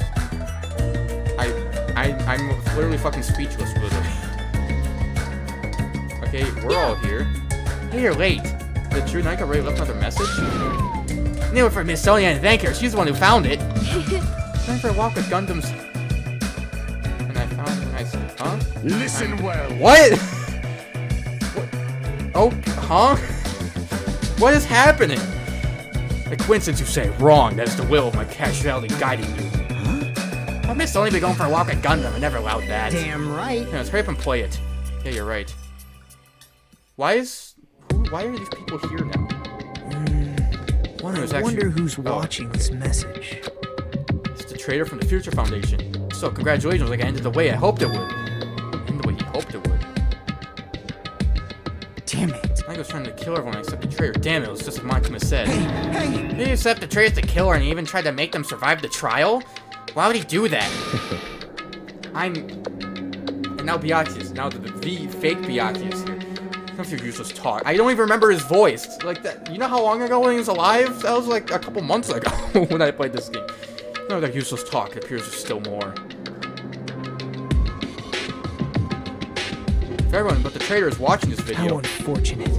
I'm literally fucking speechless with it. Okay, we're all here. Hey, you're late. The true Nike already left another message? Knew it for Miss Sonia and thank her. She's the one who found it. Went for a walk with Gundam's. And I found it nice. Huh? Listen well. What? What? Oh, huh? What is happening? A coincidence, you say. Wrong. That's the will of my casuality guiding you. I missed only be going for a walk at Gundam. I never allowed that. Damn right. Yeah, let's hurry up and play it. Yeah, you're right. Why are these people here now? I wonder who's watching this message. It's the traitor from the Future Foundation. So, congratulations, like I ended the way I hoped it would. Ended the way he hoped it would. Damn it. I was trying to kill everyone except the traitor. Damn it, it was just what Monokuma said. Hey! He accepted the traitors to kill her and he even tried to make them survive the trial? Why would he do that? And now Byakuya is— now the fake Byakuya is here. Don't you useless talk. I don't even remember his voice. Like that. You know how long ago when he was alive? That was like a couple months ago when I played this game. No, that useless talk. It appears there's still more. If everyone but the traitor is watching this video— How unfortunate.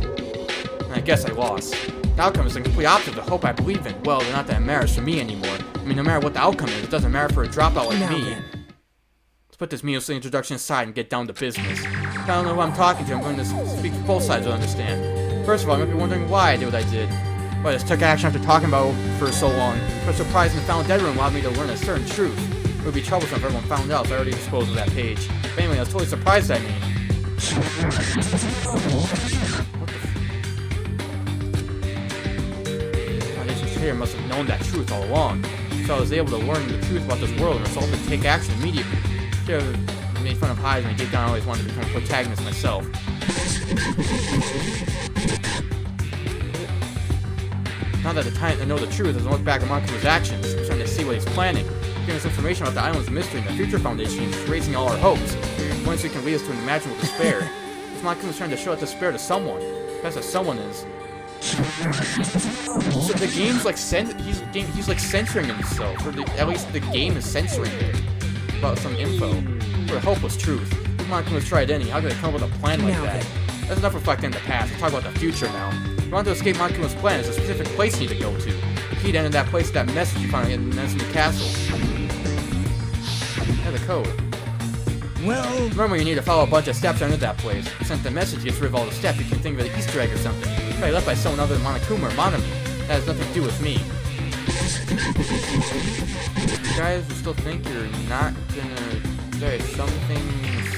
I guess I lost. The outcome is the complete opposite of the hope I believe in. Well, not that it matters for me anymore. I mean, no matter what the outcome is, it doesn't matter for a dropout like me. Then. Let's put this meaningless introduction aside and get down to business. If I don't know who I'm talking to, I'm going to speak for both sides to understand. First of all, you might be wondering why I did what I did. Well, I just took action after talking about it for so long. But surprise in the found dead room allowed me to learn a certain truth. It would be troublesome if everyone found out, so I already disposed of that page. But anyway, I was totally surprised at me. Here must have known that truth all along, so I was able to learn the truth about this world and resolved to take action immediately. Here, I made fun of Hyde and deep down I always wanted to become a protagonist myself. Now that the time to know the truth, as I look back at Monokuma's actions, I'm starting to see what he's planning. Giving us information about the island's mystery and the Future Foundation is raising all our hopes. Once it can lead us to an imaginable despair. If Monokuma's trying to show that despair to someone, that's what someone is. So the game's like he's like censoring himself, or at least the game is censoring it about some info for a hopeless truth. If Monokuma's tried any, how could they come up with a plan like that? That's enough reflecting the past. We'll talk about the future now. If you want to escape Monokuma's plan, there's a specific place you need to go to. The key to enter that place, that message you found in Nesmith Castle. Yeah, the code. Well, Remember, you need to follow a bunch of steps to enter that place. Sent the message gets rid of all the steps. You can think of it as an Easter egg or something. Probably left by someone other than Monokuma or Monami. That has nothing to do with me. You guys still think you're not gonna say something?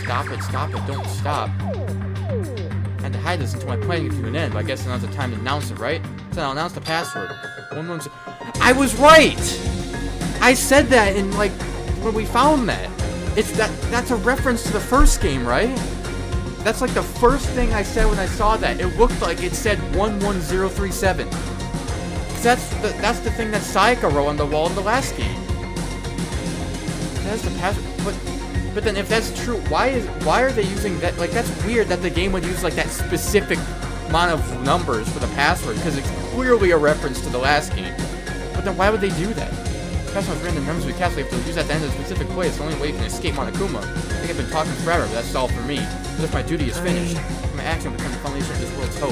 Stop it, don't stop. I had to hide this until my planning came to an end, but I guess now's the time to announce it, right? So I'll announce the password. I was right! I said that in, like, when we found that. That's a reference to the first game, right? That's like the first thing I said when I saw that. It looked like it said 11037. Cause that's the thing that Sayaka wrote on the wall in the last game. That's the password. But then if that's true, why are they using that? Like, that's weird that the game would use like that specific amount of numbers for the password, because it's clearly a reference to the last game. But then why would they do that? Password's random numbers we cast, so you have to use at the end of a specific place. The only way you can escape Monokuma. I think I've been talking forever, but that's all for me. As if my duty is finished. My action will become the foundation of this world's hope.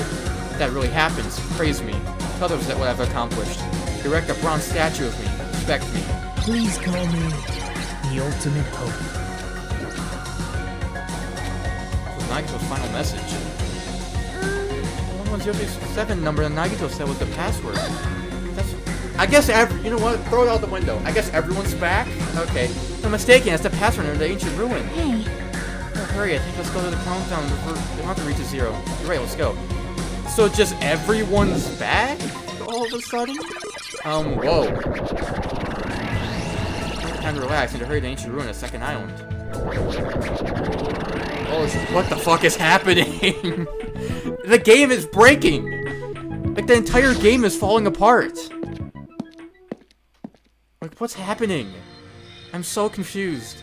If that really happens, praise me. Tell others that what I've accomplished. Erect a bronze statue of me. Respect me. Please call me the ultimate hope. This was Nagito's final message. The 11037 number that Nagito said was the password. I guess you know what? Throw it out the window. I guess everyone's back? Okay. I'm mistaken. That's the password of the ancient ruin. Hey. Oh, hurry. I think let's go to the countdown. We don't have to reach a 0. You're right. Let's go. So just everyone's back? All of a sudden? Whoa. Time to relax and to hurry to ancient ruin, a second island. Oh, what the fuck is happening? The game is breaking! Like, the entire game is falling apart. Like, what's happening? I'm so confused.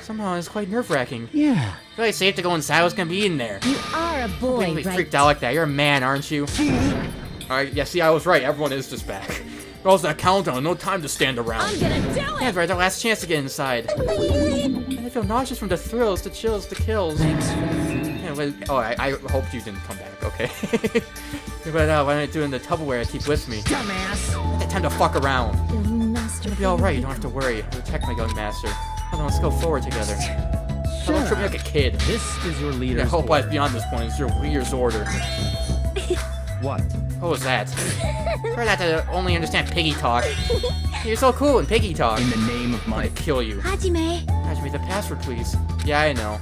Somehow it's quite nerve-wracking. yeah. Really safe to go inside. What's gonna be in there? You are a boy, Really right? freaked out like that. You're a man, aren't you? Alright, yeah, see, I was right. Everyone is just back. Girls, that countdown. No time to stand around. I'm gonna do it! Yeah, right. Our last chance to get inside. I feel nauseous from the thrills, the chills, the kills. Yeah, oh, I hoped you didn't come back. Okay. But what am I doing? The Tupperware I keep with me. Dumbass. It's time to fuck around. Master. You'll be alright. You don't have to worry. Protect my young master. Come on, let's go forward together. Don't treat me like a kid. This is your leader's Yeah, hope order. life beyond this point is your leader's order. What? What was that? Try not to only understand piggy talk. You're so cool in piggy talk. In the name of I'm my... gonna kill you. Hajime. Hajime, the password, please. Yeah, I know.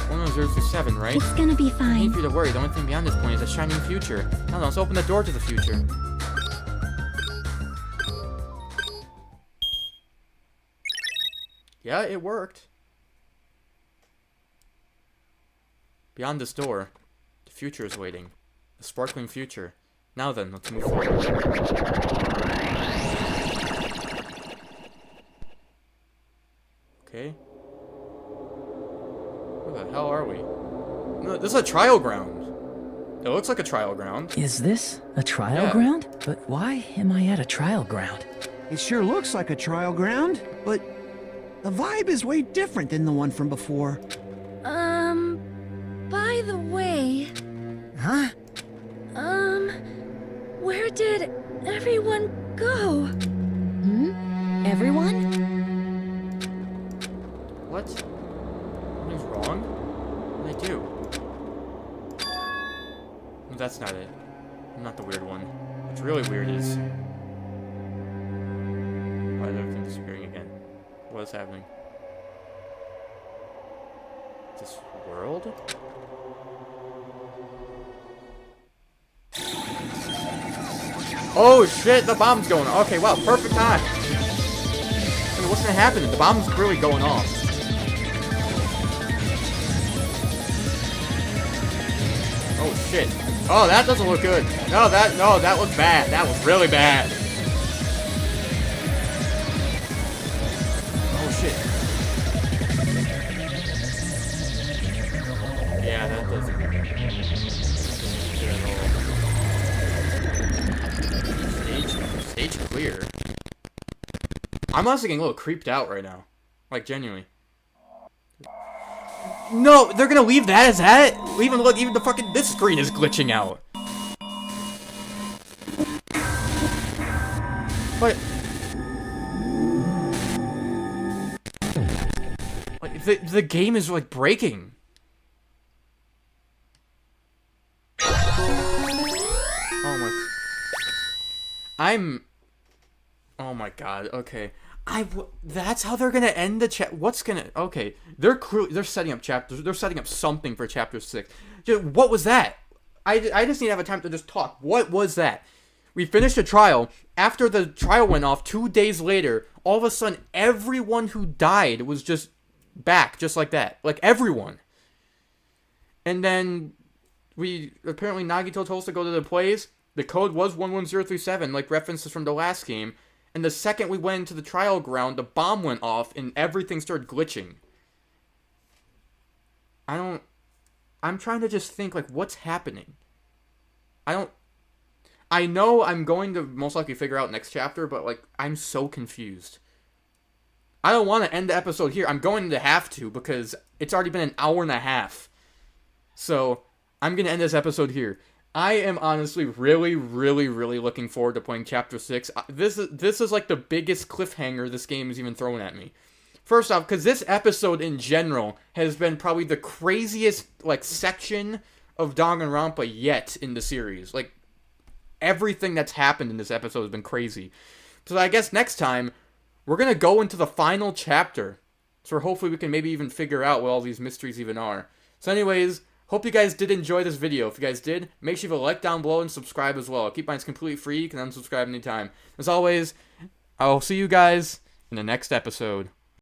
11037, right? It's gonna be I fine. need for you to worry. The only thing beyond this point is a shining future. Now let's open the door to the future. Yeah, it worked. Beyond this door, the future is waiting. The sparkling future. Now then, let's move forward. Okay. Where the hell are we? No, this is a trial ground. It looks like a trial ground. Is this a trial Yeah. ground? But why am I at a trial ground? It sure looks like a trial ground, but the vibe is way different than the one from before. By the way, Huh? where did everyone go? Everyone? What? Something's wrong? What did I do? No, that's not it. I'm not the weird one. What's really weird is... why is everything disappearing again? What is happening? This world? Oh shit, the bomb's going off. Okay, wow, perfect time. I mean, what's gonna happen? The bomb's really going off. Oh shit. Oh, that doesn't look good. No, that looks bad. That was really bad. Oh shit. Yeah, that doesn't look good at all. Stage clear. I'm honestly getting a little creeped out right now. Like, genuinely. No, they're gonna leave that as that? Even look, even the fucking, this screen is glitching out. What? Like, the game is, like, breaking. Oh my... Oh my god, okay. That's how they're gonna end the what's gonna... Okay, they're setting up chapters. They're setting up something for chapter 6. What was that? I just need to have a time to just talk. What was that? We finished the trial. After the trial went off, 2 days later, all of a sudden, everyone who died was just back, just like that. Like, everyone. And then, apparently Nagito told us to go to the place. The code was 11037, like references from the last game. And the second we went into the trial ground, the bomb went off and everything started glitching. I'm trying to just think, like, what's happening? I know I'm going to most likely figure out next chapter, but, like, I'm so confused. I don't want to end the episode here. I'm going to have to, because it's already been an hour and a half. So, I'm going to end this episode here. I am honestly really, really, really looking forward to playing Chapter 6. This is like the biggest cliffhanger this game has even thrown at me. First off, because this episode in general has been probably the craziest, like, section of Danganronpa yet in the series. Like, everything that's happened in this episode has been crazy. So I guess next time, we're going to go into the final chapter. So hopefully we can maybe even figure out what all these mysteries even are. So anyways... Hope you guys did enjoy this video. If you guys did, make sure you leave a like down below and subscribe as well. Keep mine completely free. You can unsubscribe anytime. As always, I'll see you guys in the next episode.